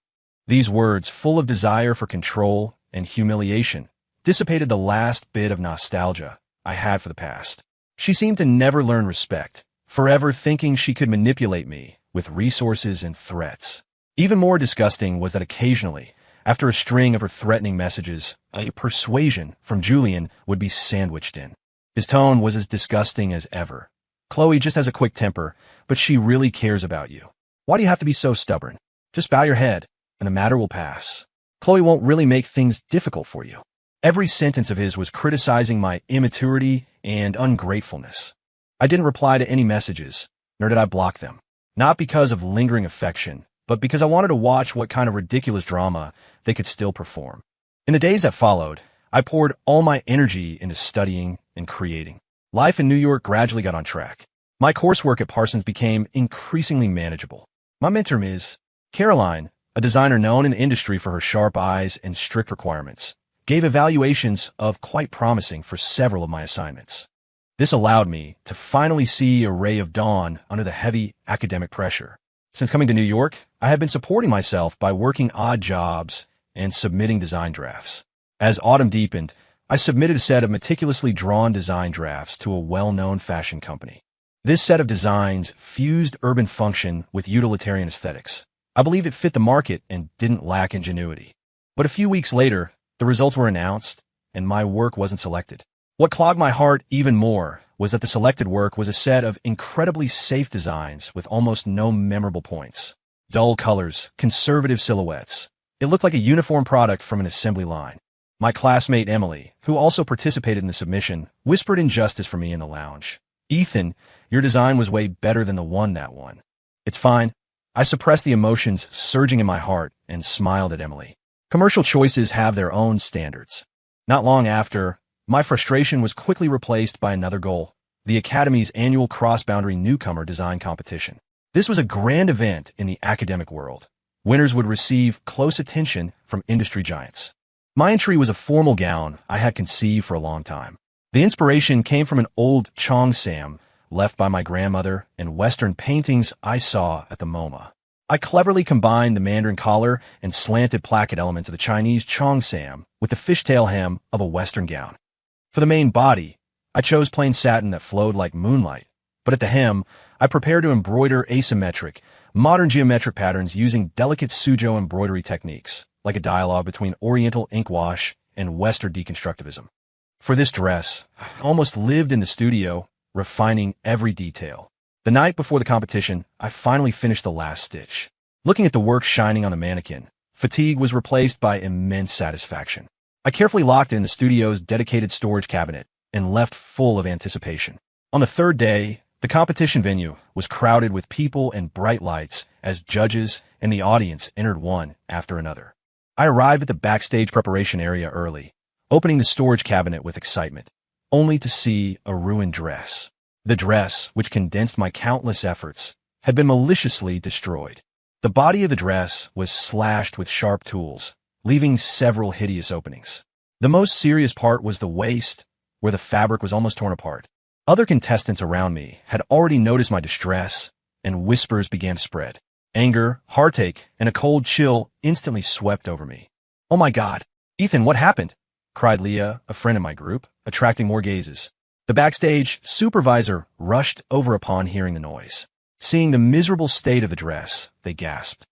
These words, full of desire for control and humiliation, dissipated the last bit of nostalgia I had for the past. She seemed to never learn respect, forever thinking she could manipulate me with resources and threats. Even more disgusting was that occasionally, after a string of her threatening messages, a persuasion from Julian would be sandwiched in. His tone was as disgusting as ever. Chloe just has a quick temper, but she really cares about you. Why do you have to be so stubborn? Just bow your head, and the matter will pass. Chloe won't really make things difficult for you. Every sentence of his was criticizing my immaturity and ungratefulness. I didn't reply to any messages, nor did I block them. Not because of lingering affection, but because I wanted to watch what kind of ridiculous drama they could still perform. In the days that followed, I poured all my energy into studying and creating. Life in New York gradually got on track. My coursework at Parsons became increasingly manageable. My mentor, Ms. Caroline, a designer known in the industry for her sharp eyes and strict requirements, gave evaluations of quite promising for several of my assignments. This allowed me to finally see a ray of dawn under the heavy academic pressure. Since coming to New York, I had been supporting myself by working odd jobs and submitting design drafts. As autumn deepened, I submitted a set of meticulously drawn design drafts to a well-known fashion company. This set of designs fused urban function with utilitarian aesthetics. I believed it fit the market and didn't lack ingenuity. But a few weeks later, the results were announced, and my work wasn't selected. What clogged my heart even more was that the selected work was a set of incredibly safe designs with almost no memorable points. Dull colors, conservative silhouettes. It looked like a uniform product from an assembly line. My classmate Emily, who also participated in the submission, whispered injustice for me in the lounge. "Ethan, your design was way better than the one that won." "It's fine." I suppressed the emotions surging in my heart and smiled at Emily. Commercial choices have their own standards. Not long after, my frustration was quickly replaced by another goal, the Academy's annual cross-boundary newcomer design competition. This was a grand event in the academic world. Winners would receive close attention from industry giants. My entry was a formal gown I had conceived for a long time. The inspiration came from an old cheongsam left by my grandmother and Western paintings I saw at the MoMA. I cleverly combined the Mandarin collar and slanted placket elements of the Chinese cheongsam with the fishtail hem of a Western gown. For the main body, I chose plain satin that flowed like moonlight, but at the hem, I prepared to embroider asymmetric, modern geometric patterns using delicate Suzhou embroidery techniques, like a dialogue between Oriental inkwash and Western deconstructivism. For this dress, I almost lived in the studio, refining every detail. The night before the competition, I finally finished the last stitch. Looking at the work shining on the mannequin, fatigue was replaced by immense satisfaction. I carefully locked it in the studio's dedicated storage cabinet and left full of anticipation. On the third day, the competition venue was crowded with people and bright lights as judges and the audience entered one after another. I arrived at the backstage preparation area early, opening the storage cabinet with excitement, only to see a ruined dress. The dress, which condensed my countless efforts, had been maliciously destroyed. The body of the dress was slashed with sharp tools, leaving several hideous openings. The most serious part was the waist, where the fabric was almost torn apart. Other contestants around me had already noticed my distress, and whispers began to spread. Anger, heartache, and a cold chill instantly swept over me. "Oh my God! Ethan, what happened?" cried Leah, a friend in my group, attracting more gazes. The backstage supervisor rushed over upon hearing the noise. Seeing the miserable state of the dress, they gasped.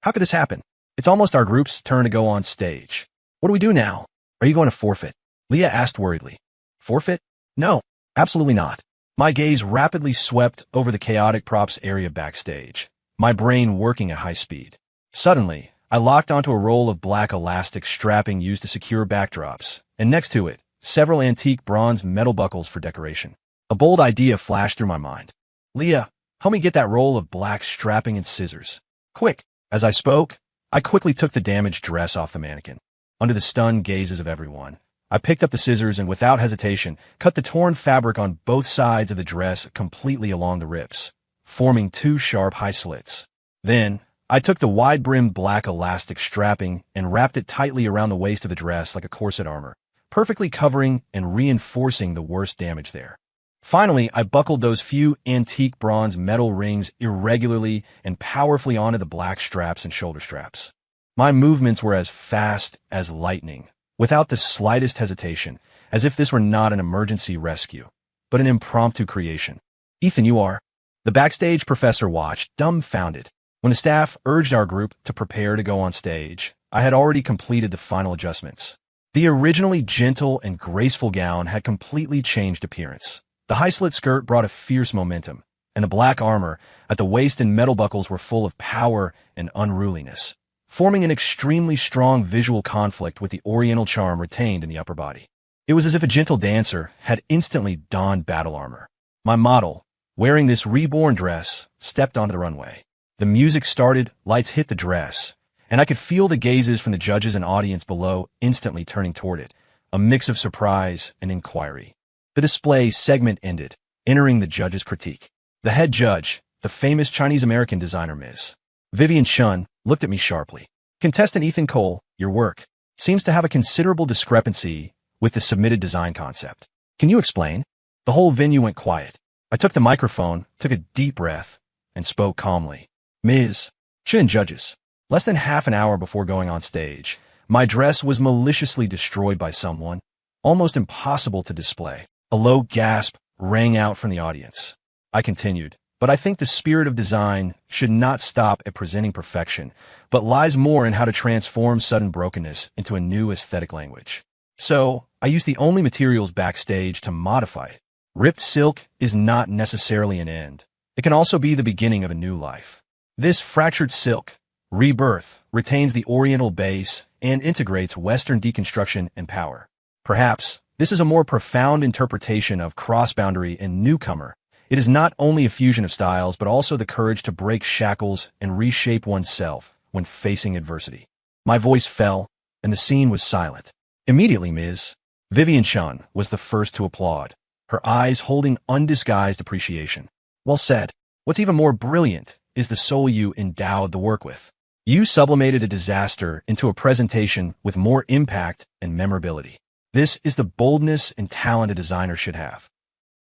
How could this happen? It's almost our group's turn to go on stage. What do we do now? Are you going to forfeit?" Leah asked worriedly. "Forfeit? No, absolutely not." My gaze rapidly swept over the chaotic props area backstage, my brain working at high speed. Suddenly, I locked onto a roll of black elastic strapping used to secure backdrops, and next to it, several antique bronze metal buckles for decoration. A bold idea flashed through my mind. Leah, help me get that roll of black strapping and scissors. Quick! As I spoke, I quickly took the damaged dress off the mannequin. Under the stunned gazes of everyone, I picked up the scissors and without hesitation, cut the torn fabric on both sides of the dress completely along the rips, forming two sharp high slits. Then, I took the wide-brimmed black elastic strapping and wrapped it tightly around the waist of the dress like a corset armor, perfectly covering and reinforcing the worst damage there. Finally, I buckled those few antique bronze metal rings irregularly and powerfully onto the black straps and shoulder straps. My movements were as fast as lightning, without the slightest hesitation, as if this were not an emergency rescue, but an impromptu creation. Ethan, you are. The backstage professor watched, dumbfounded. When the staff urged our group to prepare to go on stage, I had already completed the final adjustments. The originally gentle and graceful gown had completely changed appearance. The high-slit skirt brought a fierce momentum, and the black armor at the waist and metal buckles were full of power and unruliness, forming an extremely strong visual conflict with the oriental charm retained in the upper body. It was as if a gentle dancer had instantly donned battle armor. My model, wearing this reborn dress, stepped onto the runway. The music started, lights hit the dress, and I could feel the gazes from the judges and audience below instantly turning toward it, a mix of surprise and inquiry. The display segment ended, entering the judge's critique. The head judge, the famous Chinese-American designer Ms. Vivian Shun, looked at me sharply. Contestant Ethan Cole, your work seems to have a considerable discrepancy with the submitted design concept. Can you explain? The whole venue went quiet. I took the microphone, took a deep breath, and spoke calmly. Ms. Shun judges. Less than half an hour before going on stage, my dress was maliciously destroyed by someone, almost impossible to display. A low gasp rang out from the audience. I continued, but I think the spirit of design should not stop at presenting perfection, but lies more in how to transform sudden brokenness into a new aesthetic language. So, I used the only materials backstage to modify it. Ripped silk is not necessarily an end. It can also be the beginning of a new life. This fractured silk, rebirth, retains the oriental base and integrates Western deconstruction and power. Perhaps, this is a more profound interpretation of cross-boundary and newcomer. It is not only a fusion of styles, but also the courage to break shackles and reshape oneself when facing adversity. My voice fell, and the scene was silent. Immediately, Ms. Vivian Shun was the first to applaud, her eyes holding undisguised appreciation. Well said. What's even more brilliant is the soul you endowed the work with. You sublimated a disaster into a presentation with more impact and memorability. This is the boldness and talent a designer should have.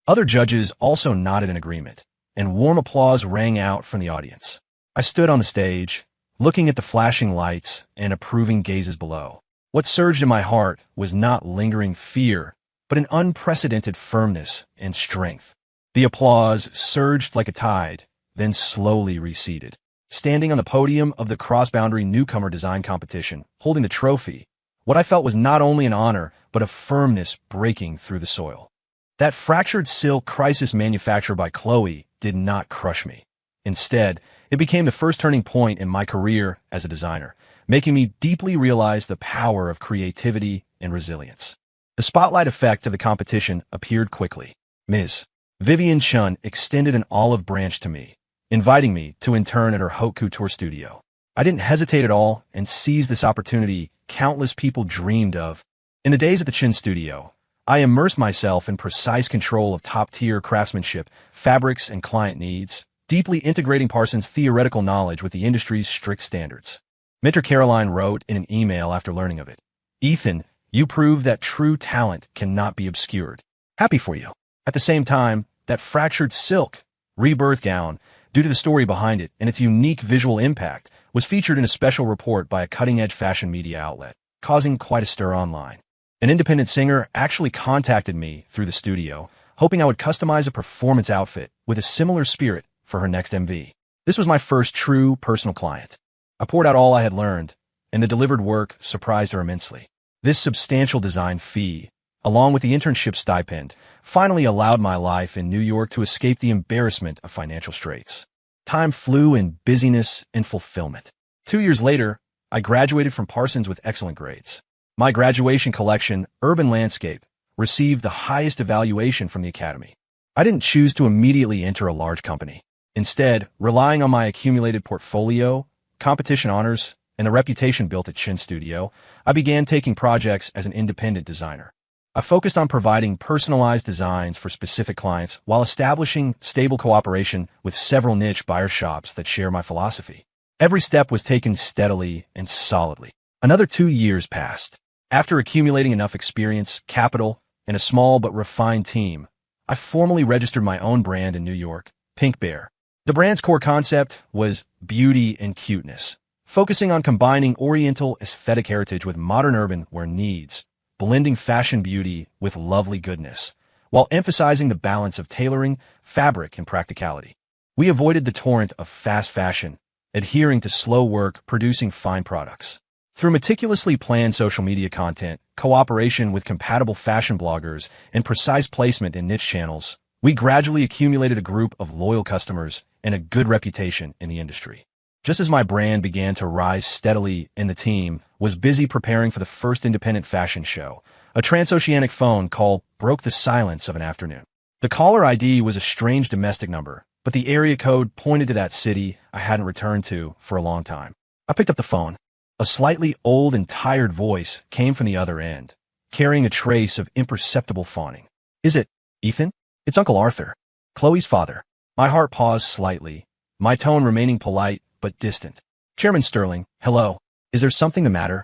Other judges also nodded in agreement, and warm applause rang out from the audience. I stood on the stage, looking at the flashing lights and approving gazes below. What surged in my heart was not lingering fear, but an unprecedented firmness and strength. The applause surged like a tide, then slowly receded. Standing on the podium of the cross-boundary newcomer design competition, holding the trophy, what I felt was not only an honor, but a firmness breaking through the soil. That fractured silk crisis manufactured by Chloe did not crush me. Instead, it became the first turning point in my career as a designer, making me deeply realize the power of creativity and resilience. The spotlight effect of the competition appeared quickly. Ms. Vivian Shun extended an olive branch to me, inviting me to intern at her haute couture studio. I didn't hesitate at all and seized this opportunity countless people dreamed of. In the days at the Chin Studio, I immersed myself in precise control of top-tier craftsmanship, fabrics, and client needs, deeply integrating Parsons' theoretical knowledge with the industry's strict standards. Mentor Caroline wrote in an email after learning of it, "Ethan, you prove that true talent cannot be obscured. Happy for you." At the same time, that fractured silk rebirth gown, due to the story behind it and its unique visual impact, was featured in a special report by a cutting-edge fashion media outlet, causing quite a stir online. An independent singer actually contacted me through the studio, hoping I would customize a performance outfit with a similar spirit for her next MV. This was my first true personal client. I poured out all I had learned, and the delivered work surprised her immensely. This substantial design fee, along with the internship stipend, finally allowed my life in New York to escape the embarrassment of financial straits. Time flew in busyness and fulfillment. 2 years later, I graduated from Parsons with excellent grades. My graduation collection, Urban Landscape, received the highest evaluation from the Academy. I didn't choose to immediately enter a large company. Instead, relying on my accumulated portfolio, competition honors, and the reputation built at Chin Studio, I began taking projects as an independent designer. I focused on providing personalized designs for specific clients while establishing stable cooperation with several niche buyer shops that share my philosophy. Every step was taken steadily and solidly. Another 2 years passed. After accumulating enough experience, capital, and a small but refined team, I formally registered my own brand in New York, Pink Bear. The brand's core concept was beauty and cuteness, focusing on combining Oriental aesthetic heritage with modern urban wear needs, blending fashion beauty with lovely goodness, while emphasizing the balance of tailoring, fabric, and practicality. We avoided the torrent of fast fashion, adhering to slow work, producing fine products. Through meticulously planned social media content, cooperation with compatible fashion bloggers, and precise placement in niche channels, we gradually accumulated a group of loyal customers and a good reputation in the industry. Just as my brand began to rise steadily and the team was busy preparing for the first independent fashion show, a transoceanic phone call broke the silence of an afternoon. The caller ID was a strange domestic number, but the area code pointed to that city I hadn't returned to for a long time. I picked up the phone. A slightly old and tired voice came from the other end, carrying a trace of imperceptible fawning. "Is it Ethan? It's Uncle Arthur, Chloe's father." My heart paused slightly, my tone remaining polite but distant. "Chairman Sterling, hello. Is there something the matter?"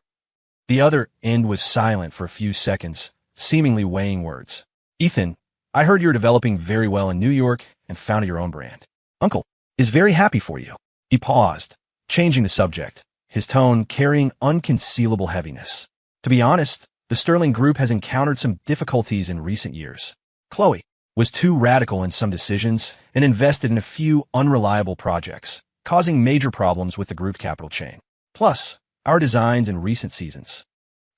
The other end was silent for a few seconds, seemingly weighing words. "Ethan, I heard you're developing very well in New York and founded your own brand. Uncle is very happy for you." He paused, changing the subject, his tone carrying unconcealable heaviness. "To be honest, the Sterling Group has encountered some difficulties in recent years. Chloe was too radical in some decisions and invested in a few unreliable projects, causing major problems with the group's capital chain. Plus, our designs in recent seasons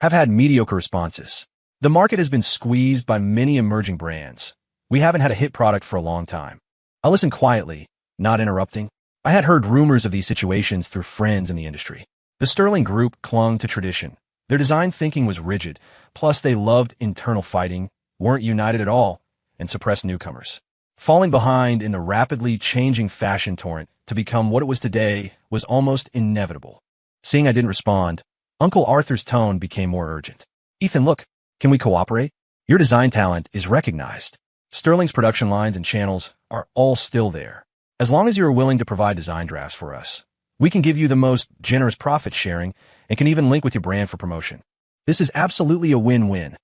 have had mediocre responses. The market has been squeezed by many emerging brands. We haven't had a hit product for a long time." I listened quietly, not interrupting. I had heard rumors of these situations through friends in the industry. The Sterling Group clung to tradition. Their design thinking was rigid, plus they loved internal fighting, weren't united at all, and suppressed newcomers. Falling behind in the rapidly changing fashion torrent to become what it was today was almost inevitable. Seeing I didn't respond, Uncle Arthur's tone became more urgent. "Ethan, look, can we cooperate? Your design talent is recognized. Sterling's production lines and channels are all still there. As long as you are willing to provide design drafts for us, we can give you the most generous profit sharing and can even link with your brand for promotion. This is absolutely a win-win."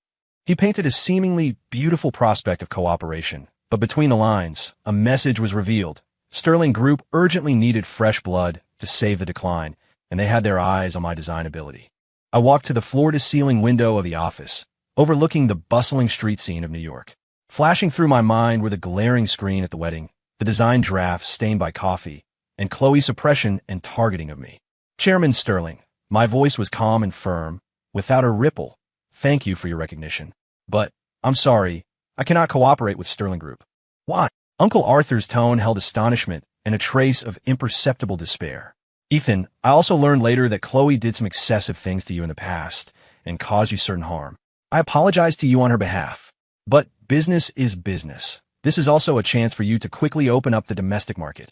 He painted a seemingly beautiful prospect of cooperation, but between the lines, a message was revealed. Sterling Group urgently needed fresh blood to save the decline, and they had their eyes on my design ability. I walked to the floor-to-ceiling window of the office, overlooking the bustling street scene of New York. Flashing through my mind were the glaring screen at the wedding, the design drafts stained by coffee, and Chloe's suppression and targeting of me. "Chairman Sterling," my voice was calm and firm, without a ripple. "Thank you for your recognition. But, I'm sorry, I cannot cooperate with Sterling Group." "Why?" Uncle Arthur's tone held astonishment and a trace of imperceptible despair. "Ethan, I also learned later that Chloe did some excessive things to you in the past and caused you certain harm. I apologize to you on her behalf. But business is business. This is also a chance for you to quickly open up the domestic market.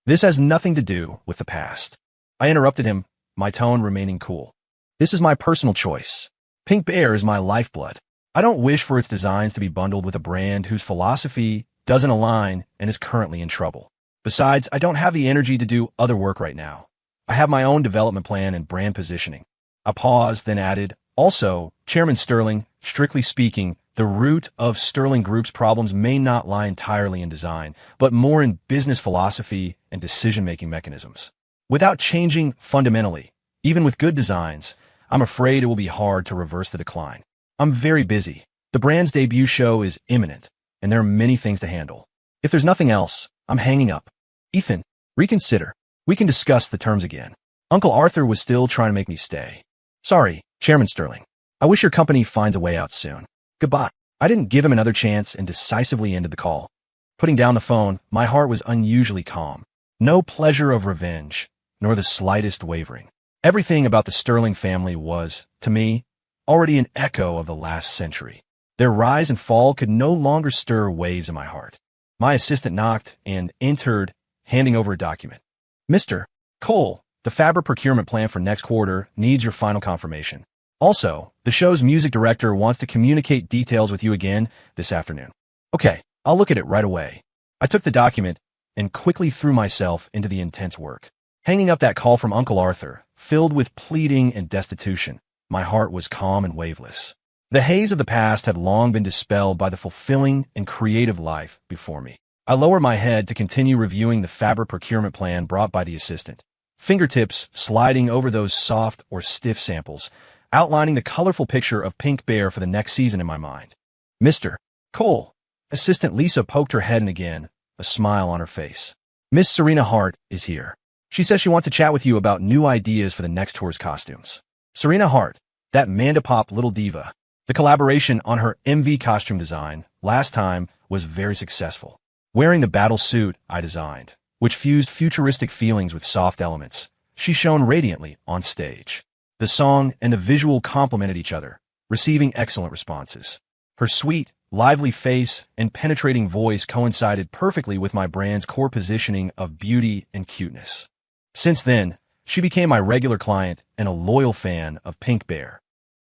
This has nothing to do with the past." I interrupted him, my tone remaining cool. "This is my personal choice. Pink Bear is my lifeblood. I don't wish for its designs to be bundled with a brand whose philosophy doesn't align and is currently in trouble. Besides, I don't have the energy to do other work right now. I have my own development plan and brand positioning." I paused, then added, "Also, Chairman Sterling, strictly speaking, the root of Sterling Group's problems may not lie entirely in design, but more in business philosophy and decision-making mechanisms. Without changing fundamentally, even with good designs, I'm afraid it will be hard to reverse the decline. I'm very busy. The brand's debut show is imminent, and there are many things to handle. If there's nothing else, I'm hanging up. Ethan, reconsider. We can discuss the terms again." Uncle Arthur was still trying to make me stay. "Sorry, Chairman Sterling. I wish your company finds a way out soon. Goodbye." I didn't give him another chance and decisively ended the call. Putting down the phone, my heart was unusually calm. No pleasure of revenge, nor the slightest wavering. Everything about the Sterling family was, to me, already an echo of the last century. Their rise and fall could no longer stir waves in my heart. My assistant knocked and entered, handing over a document. Mr. Cole, the fabric procurement plan for next quarter needs your final confirmation. Also, the show's music director wants to communicate details with you again this afternoon. Okay, I'll look at it right away. I took the document and quickly threw myself into the intense work. Hanging up that call from Uncle Arthur, filled with pleading and destitution, my heart was calm and waveless. The haze of the past had long been dispelled by the fulfilling and creative life before me. I lowered my head to continue reviewing the fabric procurement plan brought by the assistant, fingertips sliding over those soft or stiff samples, outlining the colorful picture of Pink Bear for the next season in my mind. Mr. Cole. Assistant Lisa poked her head in again, a smile on her face. Miss Serena Hart is here. She says she wants to chat with you about new ideas for the next tour's costumes. Serena Hart, that Mandapop little diva. The collaboration on her MV costume design last time was very successful. Wearing the battle suit I designed, which fused futuristic feelings with soft elements, she shone radiantly on stage. The song and the visual complemented each other, receiving excellent responses. Her sweet, lively face and penetrating voice coincided perfectly with my brand's core positioning of beauty and cuteness. Since then, she became my regular client and a loyal fan of Pink Bear.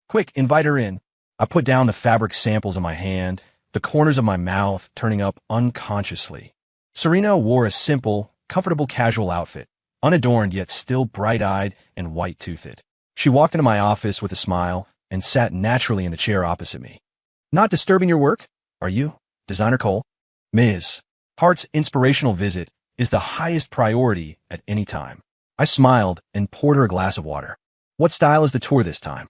Quick, invite her in. I put down the fabric samples in my hand, the corners of my mouth turning up unconsciously. Serena wore a simple, comfortable casual outfit, unadorned yet still bright-eyed and white-toothed. She walked into my office with a smile and sat naturally in the chair opposite me. Not disturbing your work, are you, Designer Cole? Ms. Hart's inspirational visit is the highest priority at any time. I smiled and poured her a glass of water. What style is the tour this time?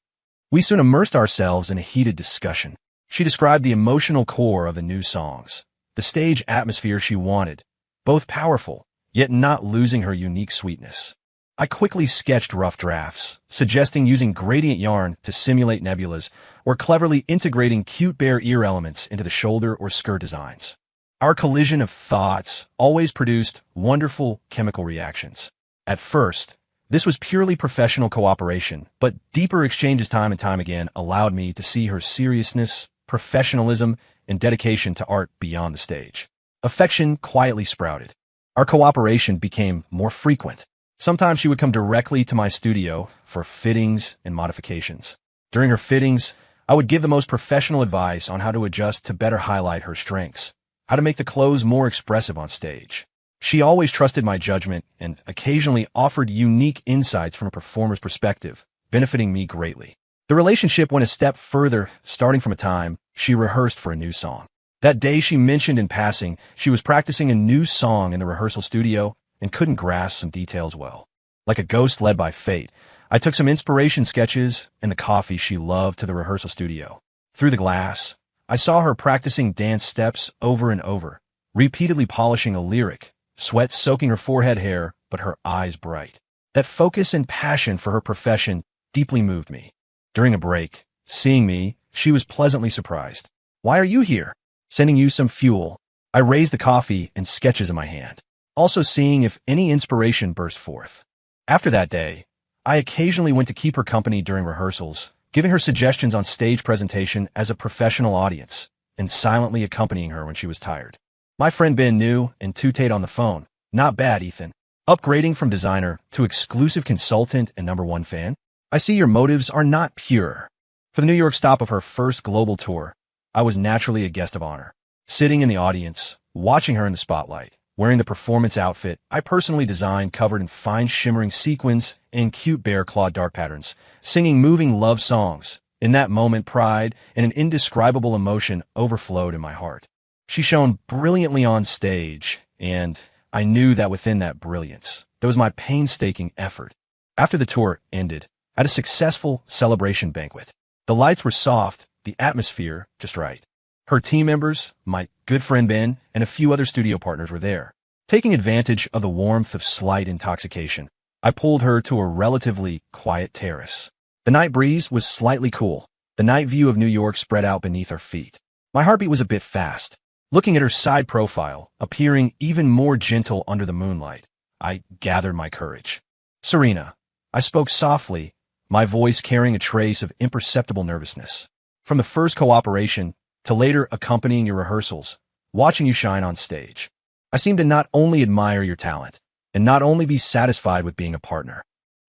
We soon immersed ourselves in a heated discussion. She described the emotional core of the new songs, the stage atmosphere she wanted, both powerful, yet not losing her unique sweetness. I quickly sketched rough drafts, suggesting using gradient yarn to simulate nebulas or cleverly integrating cute bear ear elements into the shoulder or skirt designs. Our collision of thoughts always produced wonderful chemical reactions. At first, this was purely professional cooperation, but deeper exchanges time and time again allowed me to see her seriousness, professionalism, and dedication to art beyond the stage. Affection quietly sprouted. Our cooperation became more frequent. Sometimes she would come directly to my studio for fittings and modifications. During her fittings, I would give the most professional advice on how to adjust to better highlight her strengths, how to make the clothes more expressive on stage. She always trusted my judgment and occasionally offered unique insights from a performer's perspective, benefiting me greatly. The relationship went a step further, starting from a time she rehearsed for a new song. That day she mentioned in passing she was practicing a new song in the rehearsal studio and couldn't grasp some details well. Like a ghost led by fate, I took some inspiration sketches and the coffee she loved to the rehearsal studio. Through the glass, I saw her practicing dance steps over and over, repeatedly polishing a lyric, sweat soaking her forehead hair, but her eyes bright. That focus and passion for her profession deeply moved me. During a break, seeing me, she was pleasantly surprised. Why are you here? Sending you some fuel. I raised the coffee and sketches in my hand, also seeing if any inspiration burst forth. After that day, I occasionally went to keep her company during rehearsals, giving her suggestions on stage presentation as a professional audience, and silently accompanying her when she was tired. My friend Ben knew and tooted on the phone. Not bad, Ethan. Upgrading from designer to exclusive consultant and #1 fan? I see your motives are not pure. For the New York stop of her first global tour, I was naturally a guest of honor, sitting in the audience, watching her in the spotlight, wearing the performance outfit I personally designed covered in fine shimmering sequins and cute bear claw dark patterns, singing moving love songs. In that moment, pride and an indescribable emotion overflowed in my heart. She shone brilliantly on stage, and I knew that within that brilliance, there was my painstaking effort. After the tour ended, I had a successful celebration banquet. The lights were soft, the atmosphere just right. Her team members, my good friend Ben, and a few other studio partners were there. Taking advantage of the warmth of slight intoxication, I pulled her to a relatively quiet terrace. The night breeze was slightly cool. The night view of New York spread out beneath our feet. My heartbeat was a bit fast. Looking at her side profile, appearing even more gentle under the moonlight, I gathered my courage. Serena, I spoke softly, my voice carrying a trace of imperceptible nervousness. From the first cooperation to later accompanying your rehearsals, watching you shine on stage, I seem to not only admire your talent and not only be satisfied with being a partner.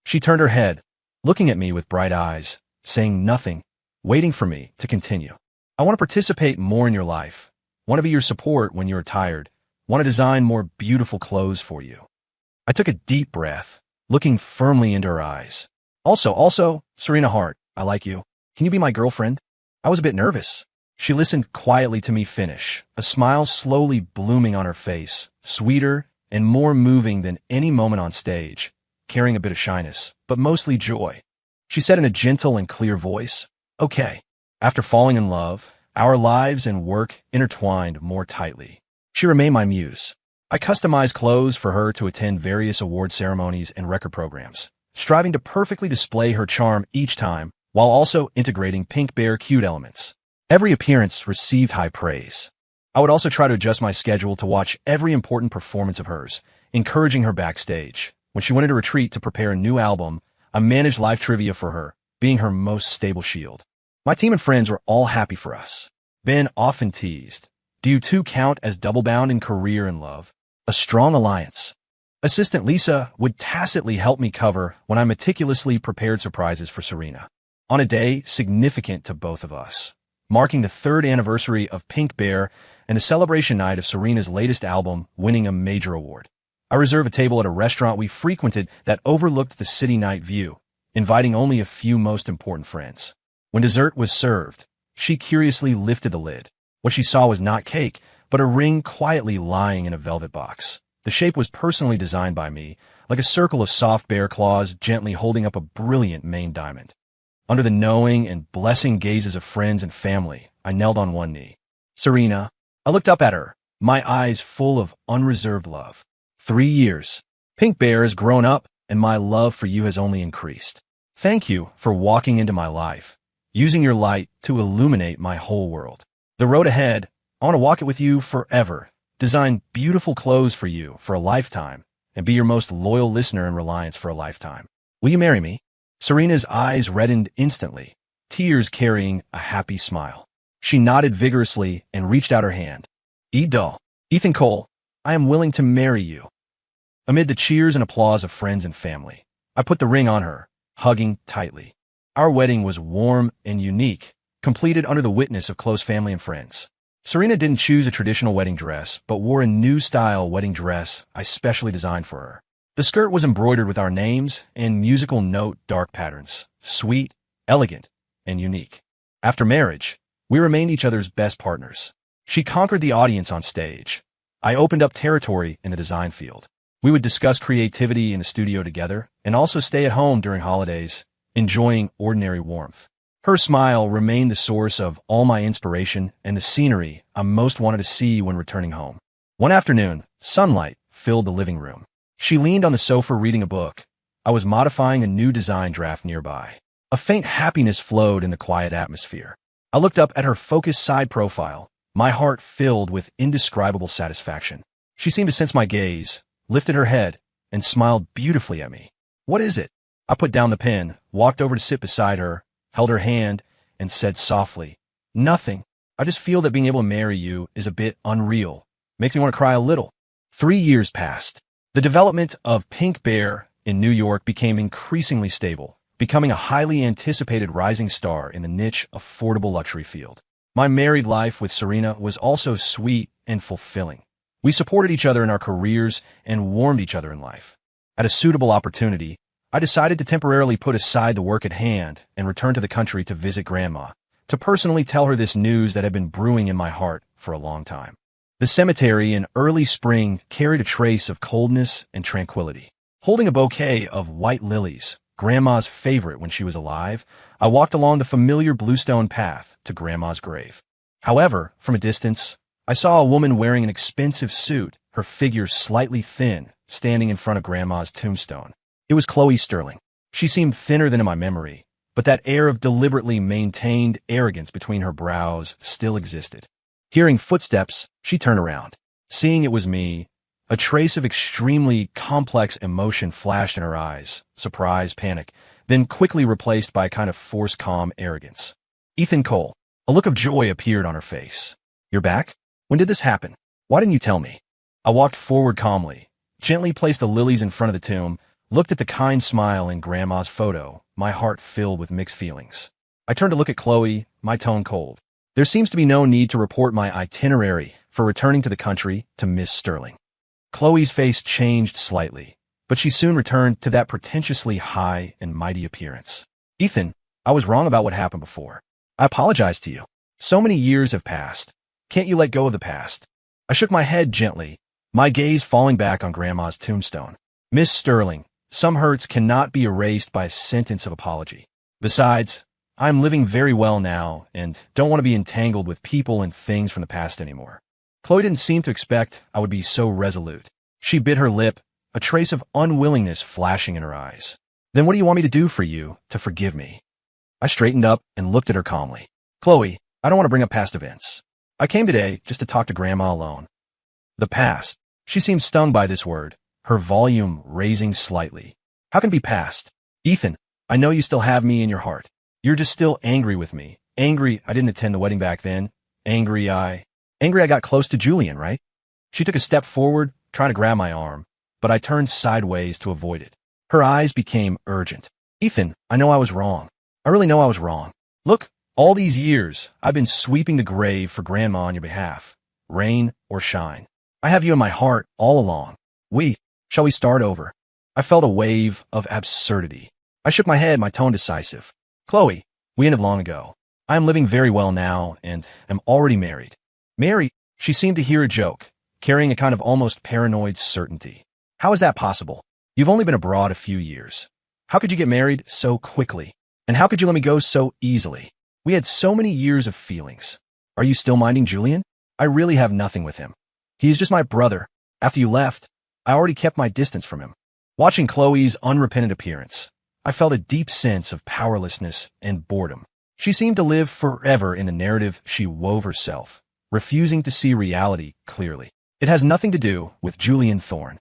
She turned her head, looking at me with bright eyes, saying nothing, waiting for me to continue. I want to participate more in your life, want to be your support when you're tired, want to design more beautiful clothes for you. I took a deep breath, looking firmly into her eyes. Also, Serena Hart, I like you. Can you be my girlfriend? I was a bit nervous. She listened quietly to me finish, a smile slowly blooming on her face, sweeter and more moving than any moment on stage, carrying a bit of shyness, but mostly joy. She said in a gentle and clear voice, "Okay." After falling in love, our lives and work intertwined more tightly. She remained my muse. I customized clothes for her to attend various award ceremonies and record programs, striving to perfectly display her charm each time, while also integrating Pink Bear cute elements. Every appearance received high praise. I would also try to adjust my schedule to watch every important performance of hers, encouraging her backstage. When she went into retreat to prepare a new album, I managed live trivia for her, being her most stable shield. My team and friends were all happy for us. Ben often teased, "Do you two count as double-bound in career and love? A strong alliance." Assistant Lisa would tacitly help me cover when I meticulously prepared surprises for Serena. On a day significant to both of us, marking the 3rd anniversary of Pink Bear and the celebration night of Serena's latest album winning a major award, I reserved a table at a restaurant we frequented that overlooked the city night view, inviting only a few most important friends. When dessert was served, she curiously lifted the lid. What she saw was not cake, but a ring quietly lying in a velvet box. The shape was personally designed by me, like a circle of soft bear claws gently holding up a brilliant main diamond. Under the knowing and blessing gazes of friends and family, I knelt on one knee. "Serena," I looked up at her, my eyes full of unreserved love. 3 years. Pink Bear has grown up, and my love for you has only increased. Thank you for walking into my life, using your light to illuminate my whole world. The road ahead, I want to walk it with you forever, design beautiful clothes for you for a lifetime, and be your most loyal listener and reliance for a lifetime. Will you marry me? Serena's eyes reddened instantly, tears carrying a happy smile. She nodded vigorously and reached out her hand. Ethan Cole, I am willing to marry you. Amid the cheers and applause of friends and family, I put the ring on her, hugging tightly. Our wedding was warm and unique, completed under the witness of close family and friends. Serena didn't choose a traditional wedding dress, but wore a new style wedding dress I specially designed for her. The skirt was embroidered with our names and musical note dark patterns, sweet, elegant, and unique. After marriage, we remained each other's best partners. She conquered the audience on stage. I opened up territory in the design field. We would discuss creativity in the studio together and also stay at home during holidays, enjoying ordinary warmth. Her smile remained the source of all my inspiration and the scenery I most wanted to see when returning home. One afternoon, sunlight filled the living room. She leaned on the sofa reading a book. I was modifying a new design draft nearby. A faint happiness flowed in the quiet atmosphere. I looked up at her focused side profile, my heart filled with indescribable satisfaction. She seemed to sense my gaze, lifted her head, and smiled beautifully at me. "What is it?" I put down the pen, walked over to sit beside her, held her hand, and said softly, "Nothing. I just feel that being able to marry you is a bit unreal. Makes me want to cry a little." 3 years passed. The development of Pink Bear in New York became increasingly stable, becoming a highly anticipated rising star in the niche affordable luxury field. My married life with Serena was also sweet and fulfilling. We supported each other in our careers and warmed each other in life. At a suitable opportunity, I decided to temporarily put aside the work at hand and return to the country to visit Grandma, to personally tell her this news that had been brewing in my heart for a long time. The cemetery in early spring carried a trace of coldness and tranquility. Holding a bouquet of white lilies, Grandma's favorite when she was alive, I walked along the familiar bluestone path to Grandma's grave. However, from a distance, I saw a woman wearing an expensive suit, her figure slightly thin, standing in front of Grandma's tombstone. It was Chloe Sterling. She seemed thinner than in my memory, but that air of deliberately maintained arrogance between her brows still existed. Hearing footsteps, she turned around. Seeing it was me, A trace of extremely complex emotion flashed in her eyes, surprise, panic, then quickly replaced by a kind of forced calm arrogance. Ethan Cole. A look of joy appeared on her face. You're back? When did this happen? Why didn't you tell me? I walked forward calmly, gently placed the lilies in front of the tomb, looked at the kind smile in Grandma's photo, my heart filled with mixed feelings. I turned to look at Chloe, my tone cold. There seems to be no need to report my itinerary for returning to the country to Miss Sterling. Chloe's face changed slightly, but she soon returned to that pretentiously high and mighty appearance. Ethan, I was wrong about what happened before. I apologize to you. So many years have passed. Can't you let go of the past? I shook my head gently, my gaze falling back on Grandma's tombstone. Miss Sterling, some hurts cannot be erased by a sentence of apology. Besides, I'm living very well now and don't want to be entangled with people and things from the past anymore. Chloe didn't seem to expect I would be so resolute. She bit her lip, a trace of unwillingness flashing in her eyes. Then what do you want me to do for you to forgive me? I straightened up and looked at her calmly. Chloe, I don't want to bring up past events. I came today just to talk to Grandma alone. The past. She seemed stung by this word, her volume raising slightly. How can it be past? Ethan, I know you still have me in your heart. You're just still angry with me. Angry I didn't attend the wedding back then. Angry I got close to Julian, right? She took a step forward, trying to grab my arm, but I turned sideways to avoid it. Her eyes became urgent. Ethan, I know I was wrong. I really know I was wrong. Look, all these years, I've been sweeping the grave for Grandma on your behalf. Rain or shine. I have you in my heart all along. Shall we start over? I felt a wave of absurdity. I shook my head, my tone decisive. Chloe, we ended long ago. I am living very well now and am already married. Married? She seemed to hear a joke, carrying a kind of almost paranoid certainty. How is that possible? You've only been abroad a few years. How could you get married so quickly? And how could you let me go so easily? We had so many years of feelings. Are you still minding Julian? I really have nothing with him. He is just my brother. After you left, I already kept my distance from him. Watching Chloe's unrepentant appearance, I felt a deep sense of powerlessness and boredom. She seemed to live forever in the narrative she wove herself, refusing to see reality clearly. It has nothing to do with Julian Thorne.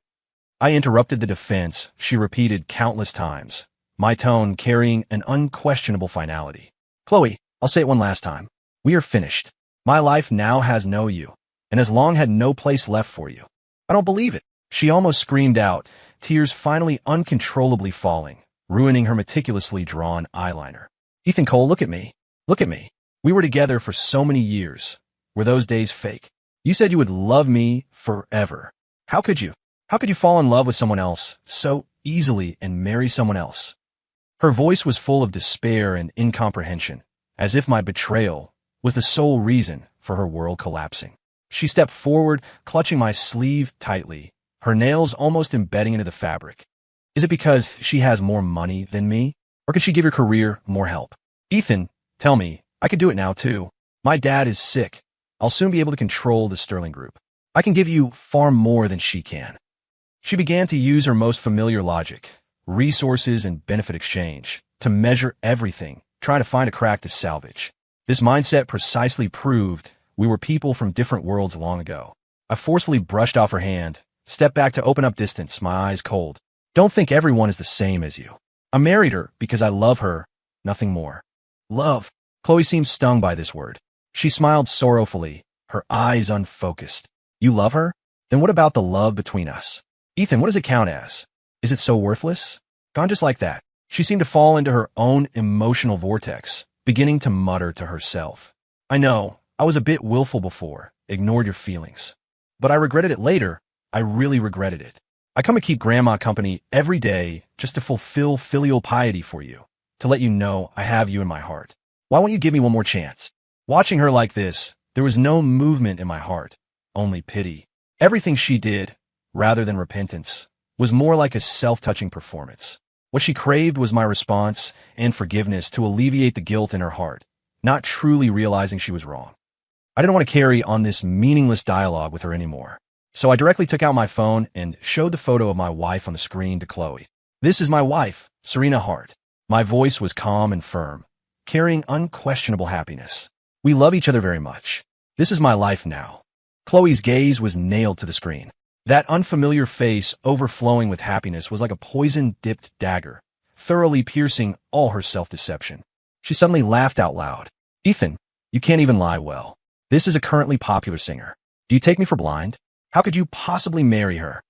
I interrupted the defense she repeated countless times, my tone carrying an unquestionable finality. Chloe, I'll say it one last time. We are finished. My life now has no you, and has long had no place left for you. I don't believe it. She almost screamed out, tears finally uncontrollably falling, ruining her meticulously drawn eyeliner. Ethan Cole, look at me. Look at me. We were together for so many years. Were those days fake? You said you would love me forever. How could you? How could you fall in love with someone else so easily and marry someone else? Her voice was full of despair and incomprehension, as if my betrayal was the sole reason for her world collapsing. She stepped forward, clutching my sleeve tightly, her nails almost embedding into the fabric. Is it because she has more money than me? Or could she give your career more help? Ethan, tell me, I could do it now too. My dad is sick. I'll soon be able to control the Sterling Group. I can give you far more than she can. She began to use her most familiar logic, resources and benefit exchange, to measure everything, trying to find a crack to salvage. This mindset precisely proved we were people from different worlds long ago. I forcefully brushed off her hand, stepped back to open up distance, my eyes cold. Don't think everyone is the same as you. I married her because I love her, nothing more. Love. Chloe seemed stung by this word. She smiled sorrowfully, her eyes unfocused. You love her? Then what about the love between us? Ethan, what does it count as? Is it so worthless? Gone just like that. She seemed to fall into her own emotional vortex, beginning to mutter to herself. I know, I was a bit willful before, ignored your feelings. But I regretted it later. I really regretted it. I come to keep Grandma company every day just to fulfill filial piety for you, to let you know I have you in my heart. Why won't you give me one more chance? Watching her like this, there was no movement in my heart, only pity. Everything she did, rather than repentance, was more like a self-touching performance. What she craved was my response and forgiveness to alleviate the guilt in her heart, not truly realizing she was wrong. I didn't want to carry on this meaningless dialogue with her anymore. So I directly took out my phone and showed the photo of my wife on the screen to Chloe. This is my wife, Serena Hart. My voice was calm and firm, carrying unquestionable happiness. We love each other very much. This is my life now. Chloe's gaze was nailed to the screen. That unfamiliar face overflowing with happiness was like a poison-dipped dagger, thoroughly piercing all her self-deception. She suddenly laughed out loud. Ethan, you can't even lie well. This is a currently popular singer. Do you take me for blind? How could you possibly marry her?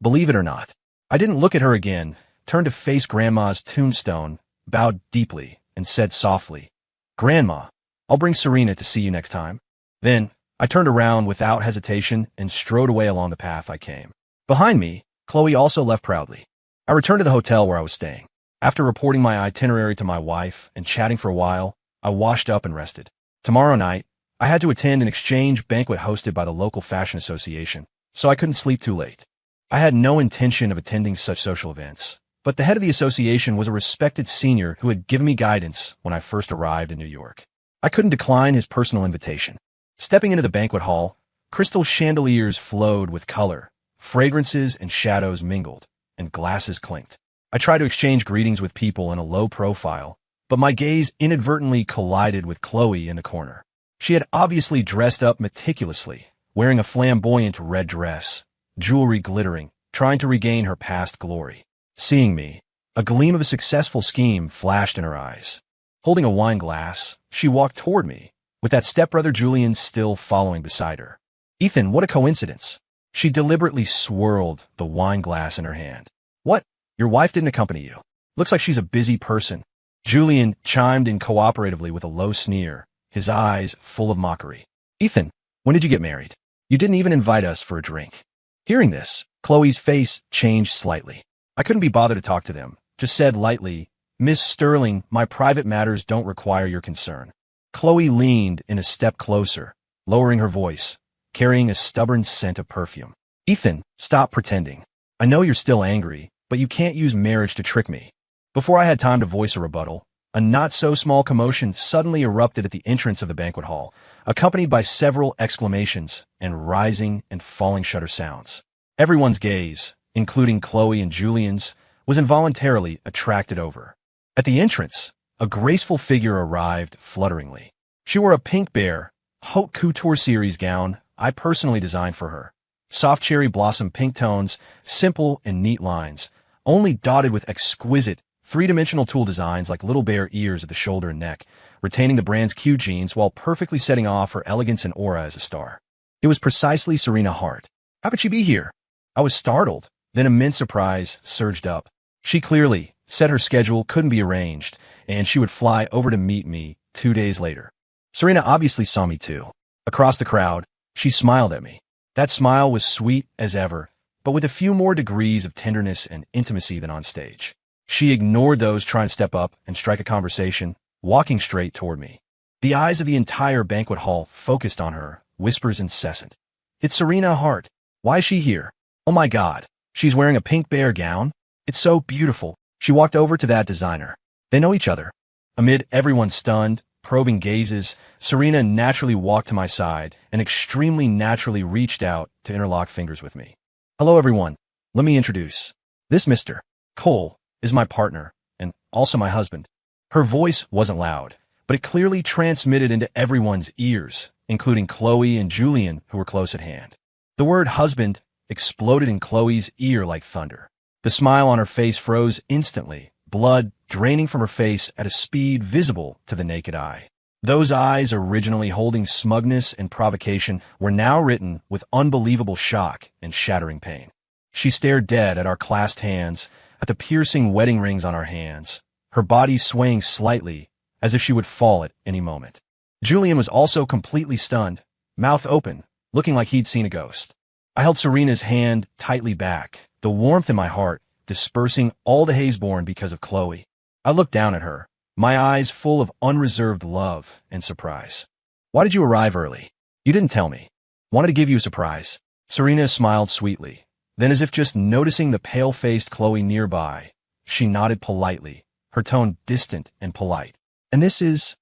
Believe it or not, I didn't look at her again, turned to face Grandma's tombstone, bowed deeply, and said softly, Grandma, I'll bring Serena to see you next time. Then, I turned around without hesitation and strode away along the path I came. Behind me, Chloe also left proudly. I returned to the hotel where I was staying. After reporting my itinerary to my wife and chatting for a while, I washed up and rested. Tomorrow night, I had to attend an exchange banquet hosted by the local fashion association, so I couldn't sleep too late. I had no intention of attending such social events, but the head of the association was a respected senior who had given me guidance when I first arrived in New York. I couldn't decline his personal invitation. Stepping into the banquet hall, crystal chandeliers flowed with color, fragrances and shadows mingled, and glasses clinked. I tried to exchange greetings with people in a low profile, but my gaze inadvertently collided with Chloe in the corner. She had obviously dressed up meticulously, wearing a flamboyant red dress, jewelry glittering, trying to regain her past glory. Seeing me, a gleam of a successful scheme flashed in her eyes. Holding a wine glass, she walked toward me, with that stepbrother Julian still following beside her. Ethan, what a coincidence. She deliberately swirled the wine glass in her hand. What? Your wife didn't accompany you? Looks like she's a busy person. Julian chimed in cooperatively with a low sneer, his eyes full of mockery. Ethan, when did you get married? You didn't even invite us for a drink. Hearing this, Chloe's face changed slightly. I couldn't be bothered to talk to them, just said lightly, Miss Sterling, my private matters don't require your concern. Chloe leaned in a step closer, lowering her voice, carrying a stubborn scent of perfume. Ethan, stop pretending. I know you're still angry, but you can't use marriage to trick me. Before I had time to voice a rebuttal, a not-so-small commotion suddenly erupted at the entrance of the banquet hall, accompanied by several exclamations and rising and falling shutter sounds. Everyone's gaze, including Chloe and Julian's, was involuntarily attracted over. At the entrance, a graceful figure arrived flutteringly. She wore a pink bear, haute couture series gown I personally designed for her. Soft cherry blossom pink tones, simple and neat lines, only dotted with exquisite, three-dimensional tulle designs like little bear ears at the shoulder and neck, retaining the brand's cute genes while perfectly setting off her elegance and aura as a star. It was precisely Serena Hart. How could she be here? I was startled, then immense surprise surged up. She clearly said her schedule couldn't be arranged, and she would fly over to meet me 2 days later. Serena obviously saw me too. Across the crowd, she smiled at me. That smile was sweet as ever, but with a few more degrees of tenderness and intimacy than on stage. She ignored those trying to step up and strike a conversation, walking straight toward me. The eyes of the entire banquet hall focused on her, whispers incessant. It's Serena Hart. Why is she here? Oh my God, she's wearing a pink bear gown? It's so beautiful. She walked over to that designer. They know each other. Amid everyone's stunned, probing gazes, Serena naturally walked to my side and extremely naturally reached out to interlock fingers with me. Hello everyone. Let me introduce. This Mr. Cole is my partner, and also my husband. Her voice wasn't loud, but it clearly transmitted into everyone's ears, including Chloe and Julian, who were close at hand. The word husband exploded in Chloe's ear like thunder. The smile on her face froze instantly, blood draining from her face at a speed visible to the naked eye. Those eyes, originally holding smugness and provocation, were now written with unbelievable shock and shattering pain. She stared dead at our clasped hands, at the piercing wedding rings on our hands, her body swaying slightly as if she would fall at any moment. Julian was also completely stunned, mouth open, looking like he'd seen a ghost. I held Serena's hand tightly back, the warmth in my heart dispersing all the haze born because of Chloe. I looked down at her, my eyes full of unreserved love and surprise. Why did you arrive early? You didn't tell me. Wanted to give you a surprise. Serena smiled sweetly. Then, as if just noticing the pale-faced Chloe nearby, she nodded politely, her tone distant and polite. And this is,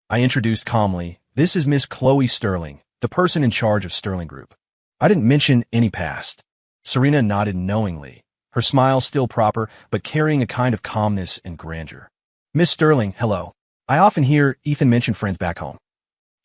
I introduced calmly, this is Miss Chloe Sterling, the person in charge of Sterling Group. I didn't mention any past. Serena nodded knowingly, her smile still proper, but carrying a kind of calmness and grandeur. Miss Sterling, hello. I often hear Ethan mention friends back home.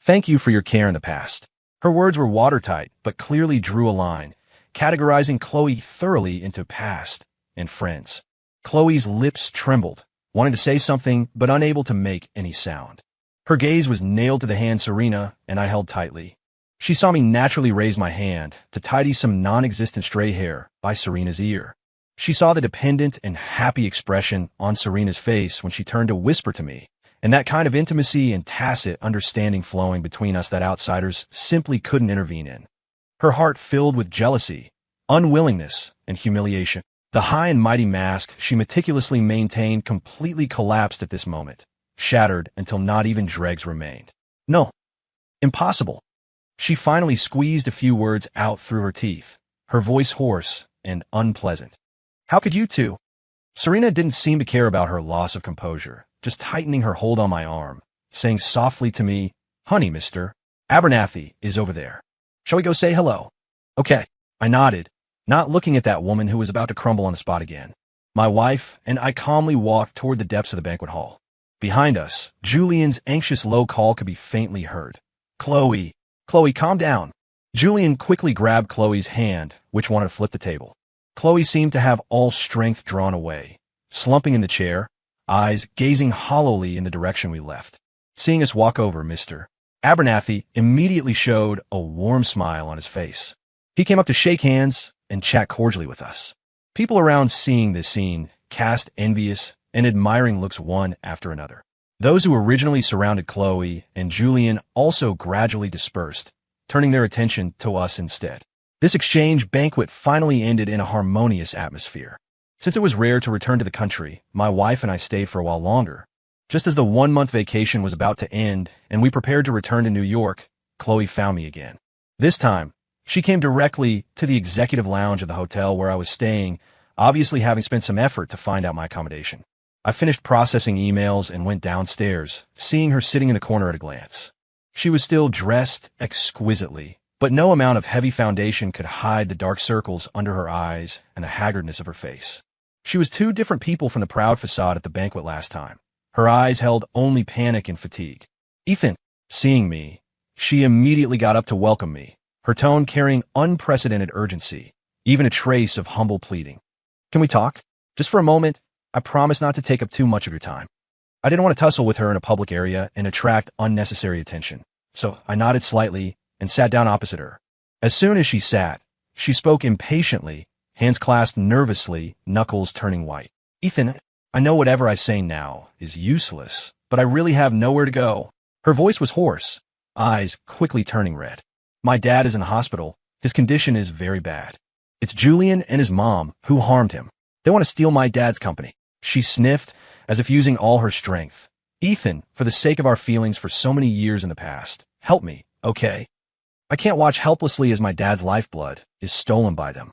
Thank you for your care in the past. Her words were watertight, but clearly drew a line, categorizing Chloe thoroughly into past and friends. Chloe's lips trembled, wanting to say something but unable to make any sound. Her gaze was nailed to the hand Serena and I held tightly. She saw me naturally raise my hand to tidy some non-existent stray hair by Serena's ear. She saw the dependent and happy expression on Serena's face when she turned to whisper to me, and that kind of intimacy and tacit understanding flowing between us that outsiders simply couldn't intervene in. Her heart filled with jealousy, unwillingness, and humiliation. The high and mighty mask she meticulously maintained completely collapsed at this moment, shattered until not even dregs remained. No. Impossible. She finally squeezed a few words out through her teeth, her voice hoarse and unpleasant. How could you two? Serena didn't seem to care about her loss of composure, just tightening her hold on my arm, saying softly to me, "Honey, Mr. Abernathy is over there. Shall we go say hello?" Okay. I nodded, not looking at that woman who was about to crumble on the spot again. My wife and I calmly walked toward the depths of the banquet hall. Behind us, Julian's anxious low call could be faintly heard. Chloe, calm down." Julian quickly grabbed Chloe's hand, which wanted to flip the table. Chloe seemed to have all strength drawn away, slumping in the chair, eyes gazing hollowly in the direction we left. Seeing us walk over, Mr. Abernathy immediately showed a warm smile on his face. He came up to shake hands and chat cordially with us. People around seeing this scene cast envious and admiring looks one after another. Those who originally surrounded Chloe and Julian also gradually dispersed, turning their attention to us instead. This exchange banquet finally ended in a harmonious atmosphere. Since it was rare to return to the country, my wife and I stayed for a while longer. Just as the 1-month vacation was about to end and we prepared to return to New York, Chloe found me again. This time, she came directly to the executive lounge of the hotel where I was staying, obviously having spent some effort to find out my accommodation. I finished processing emails and went downstairs, seeing her sitting in the corner at a glance. She was still dressed exquisitely, but no amount of heavy foundation could hide the dark circles under her eyes and the haggardness of her face. She was two different people from the proud facade at the banquet last time. Her eyes held only panic and fatigue. Ethan, seeing me, she immediately got up to welcome me, her tone carrying unprecedented urgency, even a trace of humble pleading. Can we talk? Just for a moment. I promise not to take up too much of your time. I didn't want to tussle with her in a public area and attract unnecessary attention, so I nodded slightly and sat down opposite her. As soon as she sat, she spoke impatiently, hands clasped nervously, knuckles turning white. Ethan, I know whatever I say now is useless, but I really have nowhere to go. Her voice was hoarse, eyes quickly turning red. My dad is in the hospital. His condition is very bad. It's Julian and his mom who harmed him. They want to steal my dad's company. She sniffed, as if using all her strength. Ethan, for the sake of our feelings for so many years in the past, help me, okay? I can't watch helplessly as my dad's lifeblood is stolen by them.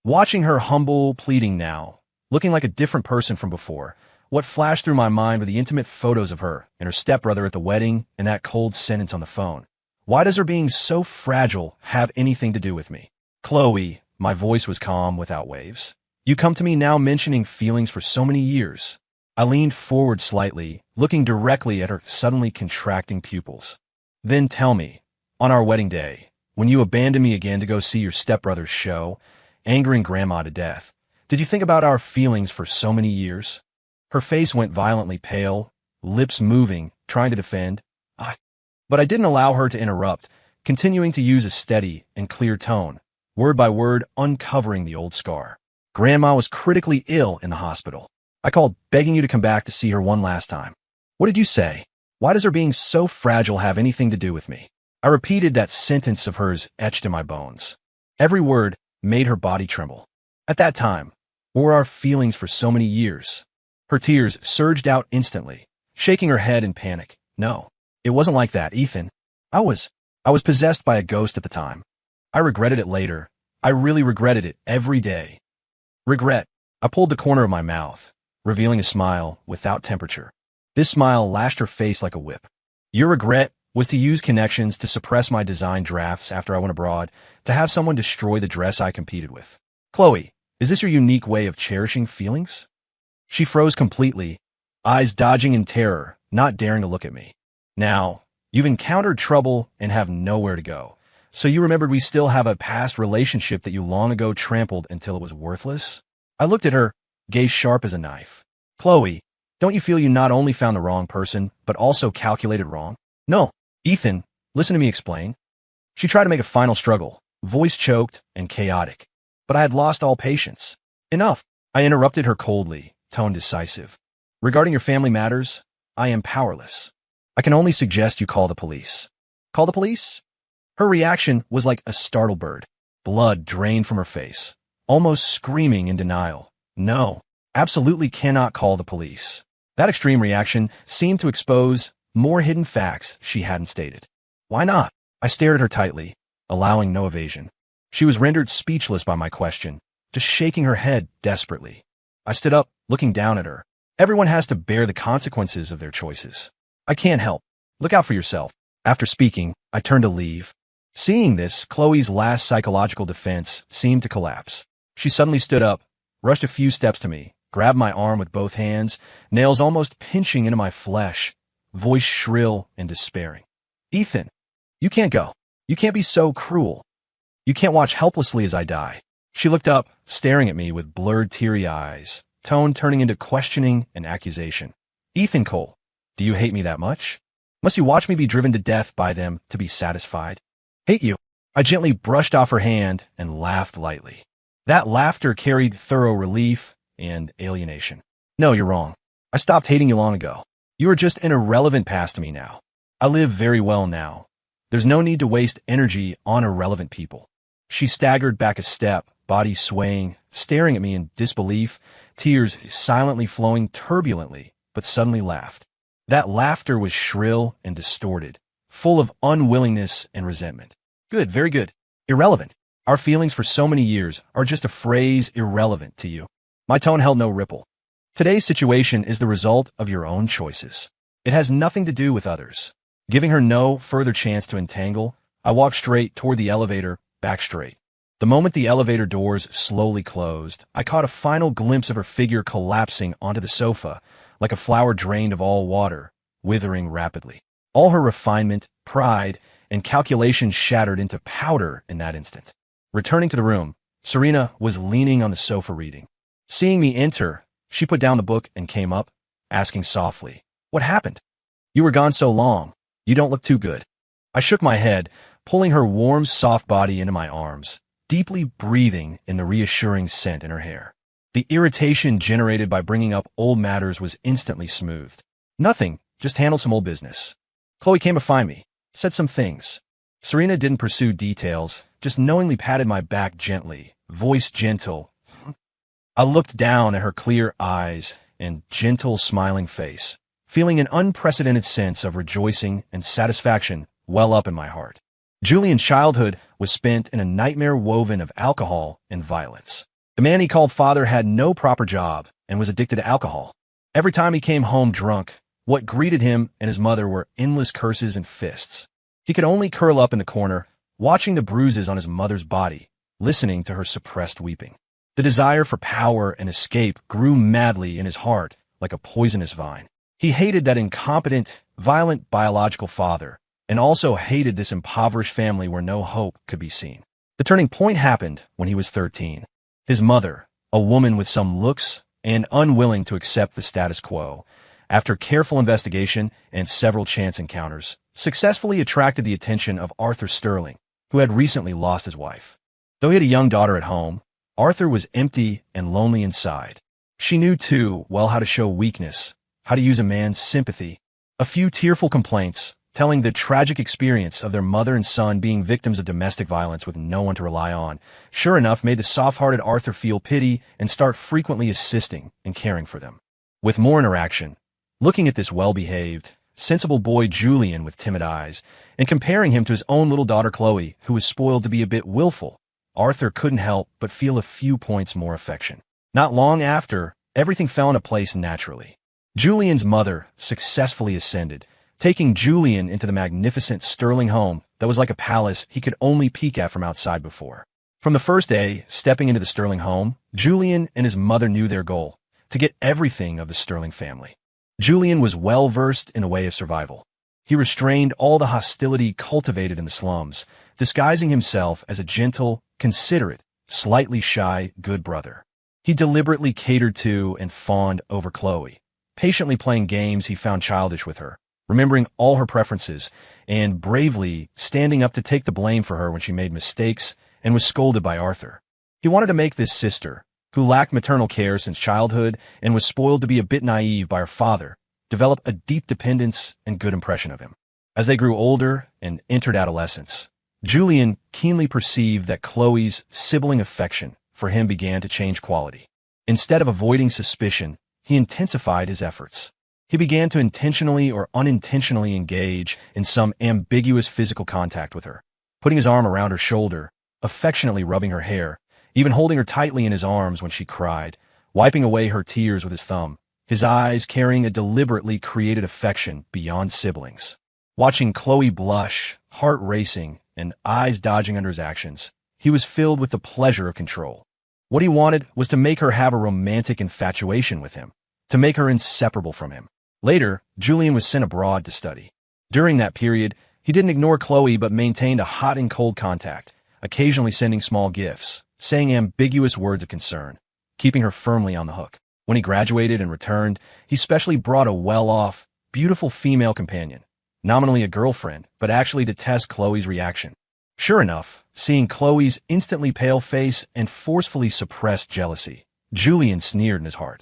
Watching her humble pleading now, looking like a different person from before, what flashed through my mind were the intimate photos of her and her stepbrother at the wedding and that cold sentence on the phone. Why does her being so fragile have anything to do with me? Chloe, my voice was calm without waves. You come to me now mentioning feelings for so many years. I leaned forward slightly, looking directly at her suddenly contracting pupils. Then tell me, on our wedding day, when you abandoned me again to go see your stepbrother's show, angering Grandma to death, did you think about our feelings for so many years? Her face went violently pale, lips moving, trying to defend. But I didn't allow her to interrupt, continuing to use a steady and clear tone, word by word uncovering the old scar. Grandma was critically ill in the hospital. I called begging you to come back to see her one last time. What did you say? Why does her being so fragile have anything to do with me? I repeated that sentence of hers etched in my bones. Every word made her body tremble. At that time, what were our feelings for so many years? Her tears surged out instantly, shaking her head in panic. No, it wasn't like that, Ethan. I was possessed by a ghost at the time. I regretted it later. I really regretted it every day. Regret. I pulled the corner of my mouth, revealing a smile without temperature. This smile lashed her face like a whip. Your regret was to use connections to suppress my design drafts after I went abroad, to have someone destroy the dress I competed with. Chloe, is this your unique way of cherishing feelings? She froze completely, eyes dodging in terror, not daring to look at me. Now, you've encountered trouble and have nowhere to go, So you remembered we still have a past relationship that you long ago trampled until it was worthless? I looked at her, gaze sharp as a knife. Chloe, don't you feel you not only found the wrong person, but also calculated wrong? No. Ethan, listen to me explain. She tried to make a final struggle, voice choked and chaotic. But I had lost all patience. Enough. I interrupted her coldly, tone decisive. Regarding your family matters, I am powerless. I can only suggest you call the police. Call the police? Her reaction was like a startled bird. Blood drained from her face, almost screaming in denial. No, absolutely cannot call the police. That extreme reaction seemed to expose more hidden facts she hadn't stated. Why not? I stared at her tightly, allowing no evasion. She was rendered speechless by my question, just shaking her head desperately. I stood up, looking down at her. Everyone has to bear the consequences of their choices. I can't help. Look out for yourself. After speaking, I turned to leave. Seeing this, Chloe's last psychological defense seemed to collapse. She suddenly stood up, rushed a few steps to me, grabbed my arm with both hands, nails almost pinching into my flesh, voice shrill and despairing. Ethan, you can't go. You can't be so cruel. You can't watch helplessly as I die. She looked up, staring at me with blurred, teary eyes, tone turning into questioning and accusation. Ethan Cole, do you hate me that much? Must you watch me be driven to death by them to be satisfied? Hate you. I gently brushed off her hand and laughed lightly. That laughter carried thorough relief and alienation. No, you're wrong. I stopped hating you long ago. You are just an irrelevant past to me now. I live very well now. There's no need to waste energy on irrelevant people. She staggered back a step, body swaying, staring at me in disbelief, tears silently flowing turbulently, but suddenly laughed. That laughter was shrill and distorted, full of unwillingness and resentment. Good, very good. Irrelevant. Our feelings for so many years are just a phrase irrelevant to you. My tone held no ripple. Today's situation is the result of your own choices. It has nothing to do with others. Giving her no further chance to entangle, I walked straight toward the elevator, back straight. The moment the elevator doors slowly closed, I caught a final glimpse of her figure collapsing onto the sofa, like a flower drained of all water, withering rapidly. All her refinement, pride, and calculation shattered into powder in that instant. Returning to the room, Serena was leaning on the sofa reading. Seeing me enter, she put down the book and came up, asking softly, "What happened? You were gone so long. You don't look too good." I shook my head, pulling her warm, soft body into my arms, deeply breathing in the reassuring scent in her hair. The irritation generated by bringing up old matters was instantly smoothed. Nothing, just handled some old business. Chloe came to find me, said some things. Serena didn't pursue details, just knowingly patted my back gently, voice gentle. I looked down at her clear eyes and gentle, smiling face, feeling an unprecedented sense of rejoicing and satisfaction well up in my heart. Julian's childhood was spent in a nightmare woven of alcohol and violence. The man he called father had no proper job and was addicted to alcohol. Every time he came home drunk, what greeted him and his mother were endless curses and fists. He could only curl up in the corner, watching the bruises on his mother's body, listening to her suppressed weeping. The desire for power and escape grew madly in his heart like a poisonous vine. He hated that incompetent, violent biological father, and also hated this impoverished family where no hope could be seen. The turning point happened when he was 13. His mother, a woman with some looks and unwilling to accept the status quo, after careful investigation and several chance encounters, successfully attracted the attention of Arthur Sterling, who had recently lost his wife. Though he had a young daughter at home, Arthur was empty and lonely inside. She knew too well how to show weakness, how to use a man's sympathy. A few tearful complaints, telling the tragic experience of their mother and son being victims of domestic violence with no one to rely on, sure enough made the soft-hearted Arthur feel pity and start frequently assisting and caring for them. With more interaction, looking at this well-behaved, sensible boy Julian with timid eyes, and comparing him to his own little daughter Chloe, who was spoiled to be a bit willful, Arthur couldn't help but feel a few points more affection. Not long after, everything fell into place naturally. Julian's mother successfully ascended, taking Julian into the magnificent Sterling home that was like a palace he could only peek at from outside before. From the first day, stepping into the Sterling home, Julian and his mother knew their goal, to get everything of the Sterling family. Julian was well-versed in the way of survival. He restrained all the hostility cultivated in the slums, disguising himself as a gentle, considerate, slightly shy, good brother. He deliberately catered to and fawned over Chloe, patiently playing games he found childish with her, remembering all her preferences, and bravely standing up to take the blame for her when she made mistakes and was scolded by Arthur. He wanted to make this sister, who lacked maternal care since childhood and was spoiled to be a bit naive by her father, develop a deep dependence and good impression of him. As they grew older and entered adolescence, Julian keenly perceived that Chloe's sibling affection for him began to change quality. Instead of avoiding suspicion, he intensified his efforts. He began to intentionally or unintentionally engage in some ambiguous physical contact with her, putting his arm around her shoulder, affectionately rubbing her hair, even holding her tightly in his arms when she cried, wiping away her tears with his thumb, his eyes carrying a deliberately created affection beyond siblings. Watching Chloe blush, heart racing, and eyes dodging under his actions, he was filled with the pleasure of control. What he wanted was to make her have a romantic infatuation with him, to make her inseparable from him. Later, Julian was sent abroad to study. During that period, he didn't ignore Chloe but maintained a hot and cold contact, occasionally sending small gifts, saying ambiguous words of concern, keeping her firmly on the hook. When he graduated and returned, he specially brought a well-off, beautiful female companion, nominally a girlfriend, but actually to test Chloe's reaction. Sure enough, seeing Chloe's instantly pale face and forcefully suppressed jealousy, Julian sneered in his heart.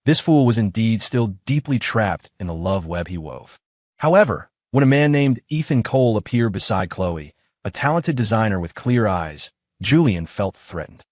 This fool was indeed still deeply trapped in the love web he wove. However, when a man named Ethan Cole appeared beside Chloe, a talented designer with clear eyes, Julian felt threatened.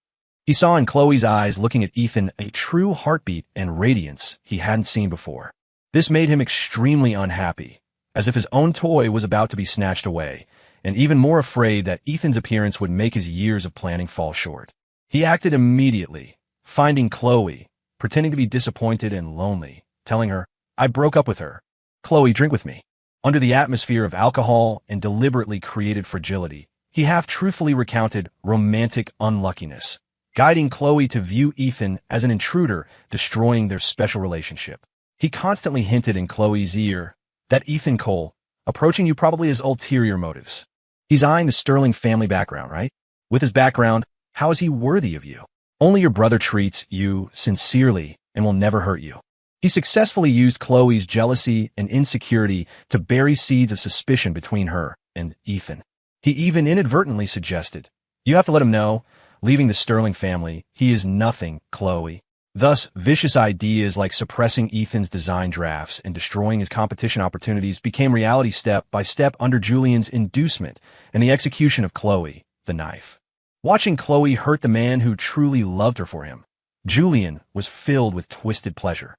He saw in Chloe's eyes looking at Ethan a true heartbeat and radiance he hadn't seen before. This made him extremely unhappy, as if his own toy was about to be snatched away, and even more afraid that Ethan's appearance would make his years of planning fall short. He acted immediately, finding Chloe, pretending to be disappointed and lonely, telling her, "I broke up with her. Chloe, drink with me." Under the atmosphere of alcohol and deliberately created fragility, he half-truthfully recounted romantic unluckiness, guiding Chloe to view Ethan as an intruder, destroying their special relationship. He constantly hinted in Chloe's ear that Ethan Cole, approaching you probably has ulterior motives. He's eyeing the Sterling family background, right? With his background, how is he worthy of you? Only your brother treats you sincerely and will never hurt you. He successfully used Chloe's jealousy and insecurity to bury seeds of suspicion between her and Ethan. He even inadvertently suggested, "You have to let him know, leaving the Sterling family, he is nothing, Chloe." Thus, vicious ideas like suppressing Ethan's design drafts and destroying his competition opportunities became reality step by step under Julian's inducement and the execution of Chloe, the knife. Watching Chloe hurt the man who truly loved her for him, Julian was filled with twisted pleasure.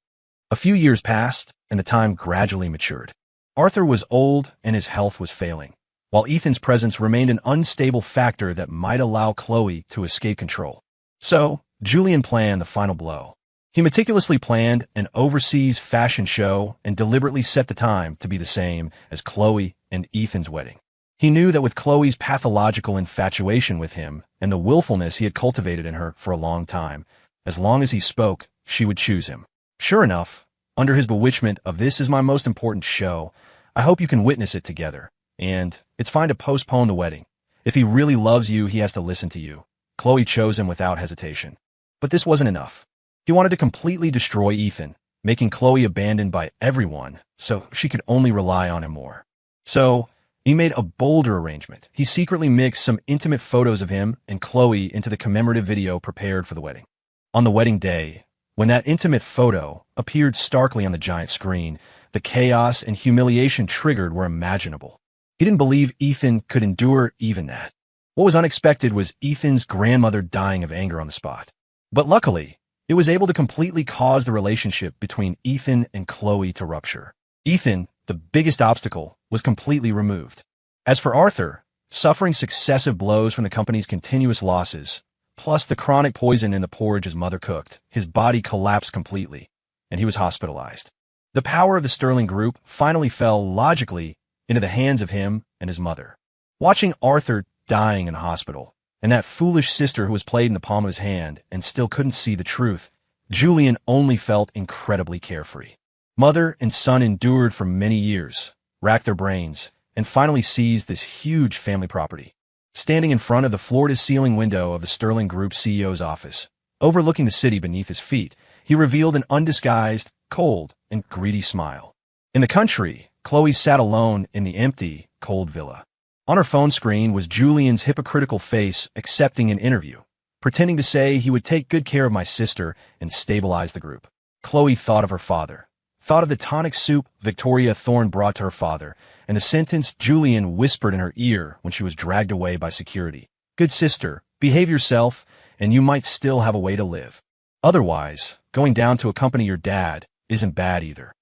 A few years passed, and the time gradually matured. Arthur was old and his health was failing, while Ethan's presence remained an unstable factor that might allow Chloe to escape control. So, Julian planned the final blow. He meticulously planned an overseas fashion show and deliberately set the time to be the same as Chloe and Ethan's wedding. He knew that with Chloe's pathological infatuation with him and the willfulness he had cultivated in her for a long time, as long as he spoke, she would choose him. Sure enough, under his bewitchment of "this is my most important show, I hope you can witness it together, and it's fine to postpone the wedding. If he really loves you, he has to listen to you," Chloe chose him without hesitation. But this wasn't enough. He wanted to completely destroy Ethan, making Chloe abandoned by everyone, so she could only rely on him more. So, he made a bolder arrangement. He secretly mixed some intimate photos of him and Chloe into the commemorative video prepared for the wedding. On the wedding day, when that intimate photo appeared starkly on the giant screen, the chaos and humiliation triggered were imaginable. He didn't believe Ethan could endure even that. What was unexpected was Ethan's grandmother dying of anger on the spot. But luckily, it was able to completely cause the relationship between Ethan and Chloe to rupture. Ethan, the biggest obstacle, was completely removed. As for Arthur, suffering successive blows from the company's continuous losses, plus the chronic poison in the porridge his mother cooked, his body collapsed completely, and he was hospitalized. The power of the Sterling Group finally fell logically into the hands of him and his mother. Watching Arthur dying in the hospital, and that foolish sister who was played in the palm of his hand and still couldn't see the truth, Julian only felt incredibly carefree. Mother and son endured for many years, rack their brains, and finally seized this huge family property. Standing in front of the floor-to-ceiling window of the Sterling Group CEO's office, overlooking the city beneath his feet, he revealed an undisguised, cold, and greedy smile. In the country, Chloe sat alone in the empty, cold villa. On her phone screen was Julian's hypocritical face accepting an interview, pretending to say he would take good care of my sister and stabilize the group. Chloe thought of her father, thought of the tonic soup Victoria Thorne brought to her father, and the sentence Julian whispered in her ear when she was dragged away by security. Good sister, behave yourself, and you might still have a way to live. Otherwise, going down to accompany your dad isn't bad either.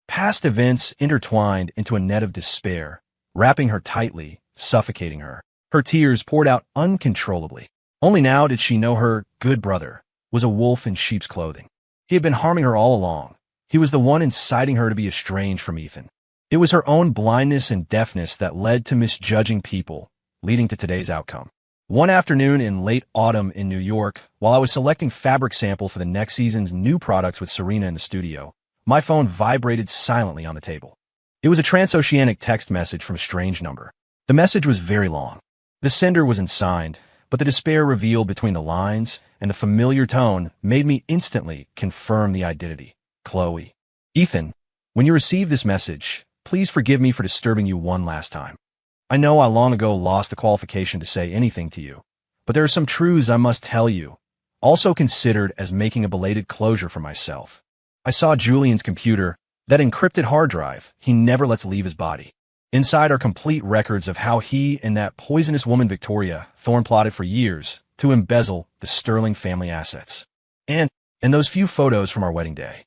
Past events intertwined into a net of despair, wrapping her tightly, suffocating her. Her tears poured out uncontrollably. Only now did she know her good brother was a wolf in sheep's clothing. He had been harming her all along. He was the one inciting her to be estranged from Ethan. It was her own blindness and deafness that led to misjudging people, leading to today's outcome. One afternoon in late autumn in New York, while I was selecting fabric sample for the next season's new products with Serena in the studio, my phone vibrated silently on the table. It was a transoceanic text message from a strange number. The message was very long. The sender was unsigned, but the despair revealed between the lines and the familiar tone made me instantly confirm the identity. Chloe. Ethan, when you receive this message, please forgive me for disturbing you one last time. I know I long ago lost the qualification to say anything to you, but there are some truths I must tell you, also considered as making a belated closure for myself. I saw Julian's computer, that encrypted hard drive he never lets leave his body. Inside are complete records of how he and that poisonous woman Victoria Thorne plotted for years to embezzle the Sterling family assets. And those few photos from our wedding day.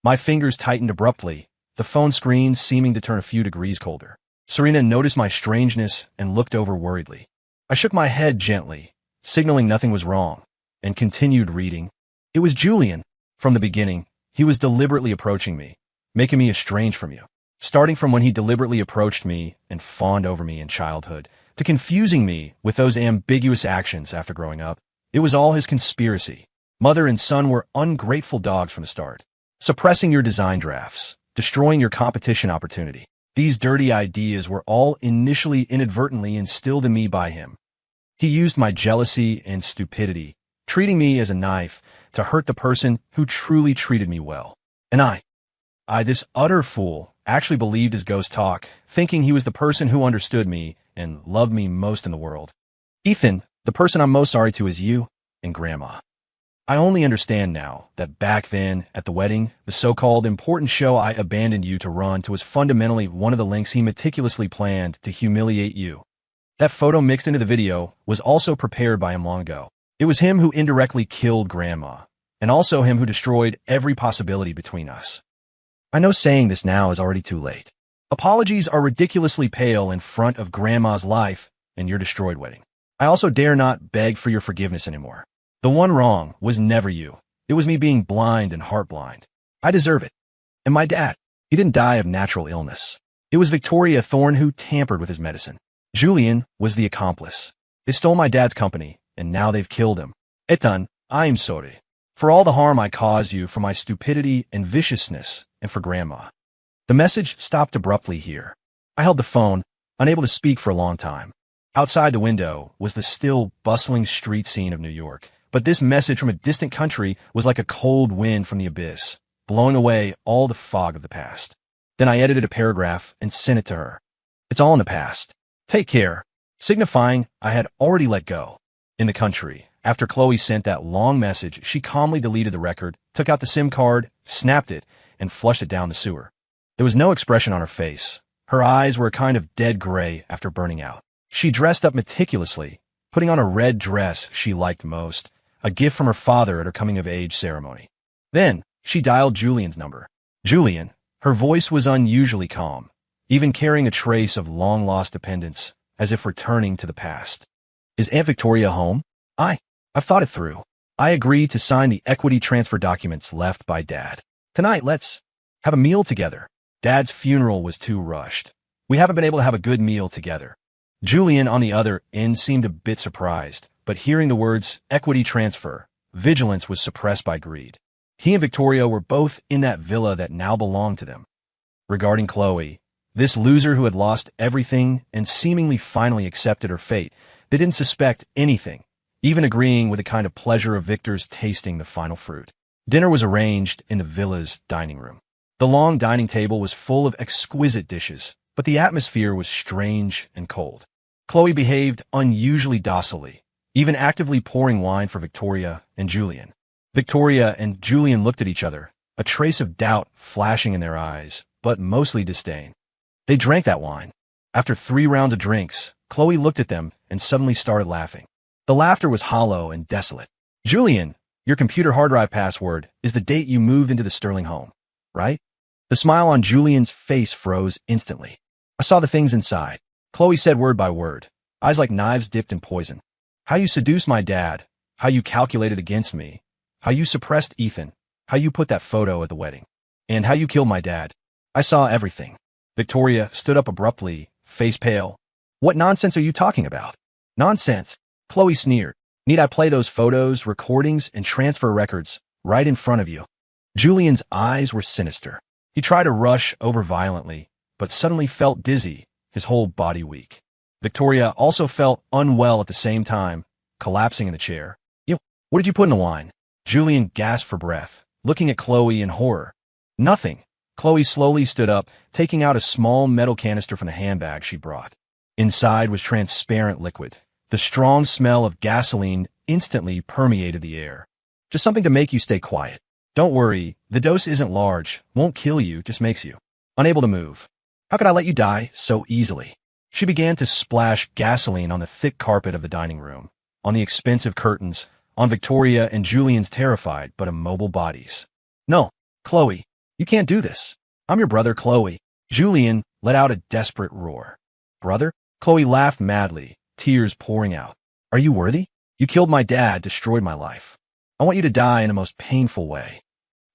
My fingers tightened abruptly, the phone screen seeming to turn a few degrees colder. Serena noticed my strangeness and looked over worriedly. I shook my head gently, signaling nothing was wrong, and continued reading. It was Julian. From the beginning, he was deliberately approaching me, making me estranged from you. Starting from when he deliberately approached me and fawned over me in childhood, to confusing me with those ambiguous actions after growing up, it was all his conspiracy. Mother and son were ungrateful dogs from the start, suppressing your design drafts, destroying your competition opportunity. These dirty ideas were all initially inadvertently instilled in me by him. He used my jealousy and stupidity, treating me as a knife to hurt the person who truly treated me well. And I, this utter fool, actually believed his ghost talk, thinking he was the person who understood me and loved me most in the world. Ethan, the person I'm most sorry to is you and Grandma. I only understand now that back then, at the wedding, the so-called important show I abandoned you to run to was fundamentally one of the links he meticulously planned to humiliate you. That photo mixed into the video was also prepared by him long ago. It was him who indirectly killed Grandma, and also him who destroyed every possibility between us. I know saying this now is already too late. Apologies are ridiculously pale in front of Grandma's life and your destroyed wedding. I also dare not beg for your forgiveness anymore. The one wrong was never you. It was me being blind and heart-blind. I deserve it. And my dad, he didn't die of natural illness. It was Victoria Thorne who tampered with his medicine. Julian was the accomplice. They stole my dad's company, and now they've killed him. Ethan, I'm sorry for all the harm I caused you, for my stupidity and viciousness, and for Grandma. The message stopped abruptly here. I held the phone, unable to speak for a long time. Outside the window was the still, bustling street scene of New York. But this message from a distant country was like a cold wind from the abyss, blowing away all the fog of the past. Then I edited a paragraph and sent it to her. It's all in the past. Take care, signifying I had already let go. In the country, after Chloe sent that long message, she calmly deleted the record, took out the SIM card, snapped it, and flushed it down the sewer. There was no expression on her face. Her eyes were a kind of dead gray after burning out. She dressed up meticulously, putting on a red dress she liked most, a gift from her father at her coming-of-age ceremony. Then, she dialed Julian's number. Julian, her voice was unusually calm, even carrying a trace of long-lost dependence, as if returning to the past. Is Aunt Victoria home? I've thought it through. I agreed to sign the equity transfer documents left by Dad. Tonight, let's have a meal together. Dad's funeral was too rushed. We haven't been able to have a good meal together. Julian, on the other end, seemed a bit surprised, but hearing the words equity transfer, vigilance was suppressed by greed. He and Victoria were both in that villa that now belonged to them. Regarding Chloe, This loser who had lost everything and seemingly finally accepted her fate. They didn't suspect anything, even agreeing with the kind of pleasure of victors tasting the final fruit. Dinner was arranged in the villa's dining room. The long dining table was full of exquisite dishes, but the atmosphere was strange and cold. Chloe behaved unusually docilely, even actively pouring wine for Victoria and Julian. Victoria and Julian looked at each other, a trace of doubt flashing in their eyes, but mostly disdain. They drank that wine. After 3 rounds of drinks, Chloe looked at them and suddenly started laughing. The laughter was hollow and desolate. Julian, your computer hard drive password is the date you moved into the Sterling home, right? The smile on Julian's face froze instantly. I saw the things inside. Chloe said word by word, eyes like knives dipped in poison. How you seduced my dad, how you calculated against me, how you suppressed Ethan, how you put that photo at the wedding, and how you killed my dad. I saw everything. Victoria stood up abruptly, face pale. What nonsense are you talking about? Nonsense, Chloe sneered. Need I play those photos, recordings, and transfer records right in front of you? Julian's eyes were sinister. He tried to rush over violently, but suddenly felt dizzy, his whole body weak. Victoria also felt unwell at the same time, collapsing in the chair. What did you put in the wine? Julian gasped for breath, looking at Chloe in horror. Nothing. Chloe slowly stood up, taking out a small metal canister from the handbag she brought. Inside was transparent liquid. The strong smell of gasoline instantly permeated the air. Just something to make you stay quiet. Don't worry, the dose isn't large, won't kill you, just makes you unable to move. How could I let you die so easily? She began to splash gasoline on the thick carpet of the dining room, on the expensive curtains, on Victoria and Julian's terrified but immobile bodies. No, Chloe, you can't do this. I'm your brother, Chloe. Julian let out a desperate roar. Brother? Chloe laughed madly, tears pouring out. Are you worthy? You killed my dad, destroyed my life. I want you to die in a most painful way.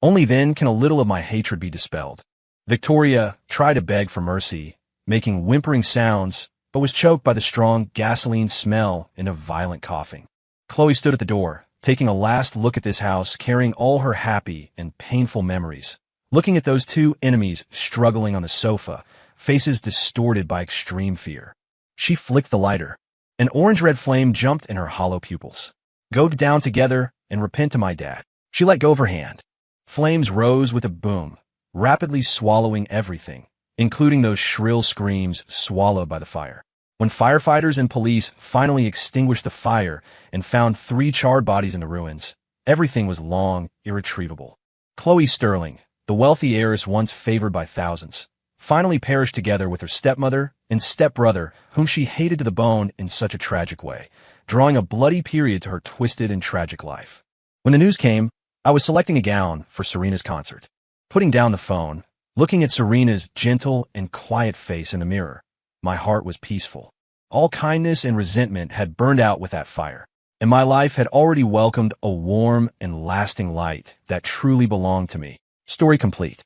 Only then can a little of my hatred be dispelled. Victoria tried to beg for mercy, making whimpering sounds, but was choked by the strong gasoline smell and a violent coughing. Chloe stood at the door, taking a last look at this house, carrying all her happy and painful memories. Looking at those 2 enemies struggling on the sofa, faces distorted by extreme fear. She flicked the lighter. An orange-red flame jumped in her hollow pupils. Go down together and repent to my dad. She let go of her hand. Flames rose with a boom, rapidly swallowing everything, including those shrill screams swallowed by the fire. When firefighters and police finally extinguished the fire and found 3 charred bodies in the ruins, everything was long irretrievable. Chloe Sterling, the wealthy heiress once favored by thousands, finally perished together with her stepmother and stepbrother, whom she hated to the bone in such a tragic way, drawing a bloody period to her twisted and tragic life. When the news came, I was selecting a gown for Serena's concert. Putting down the phone, looking at Serena's gentle and quiet face in the mirror, my heart was peaceful. All kindness and resentment had burned out with that fire, and my life had already welcomed a warm and lasting light that truly belonged to me. Story complete.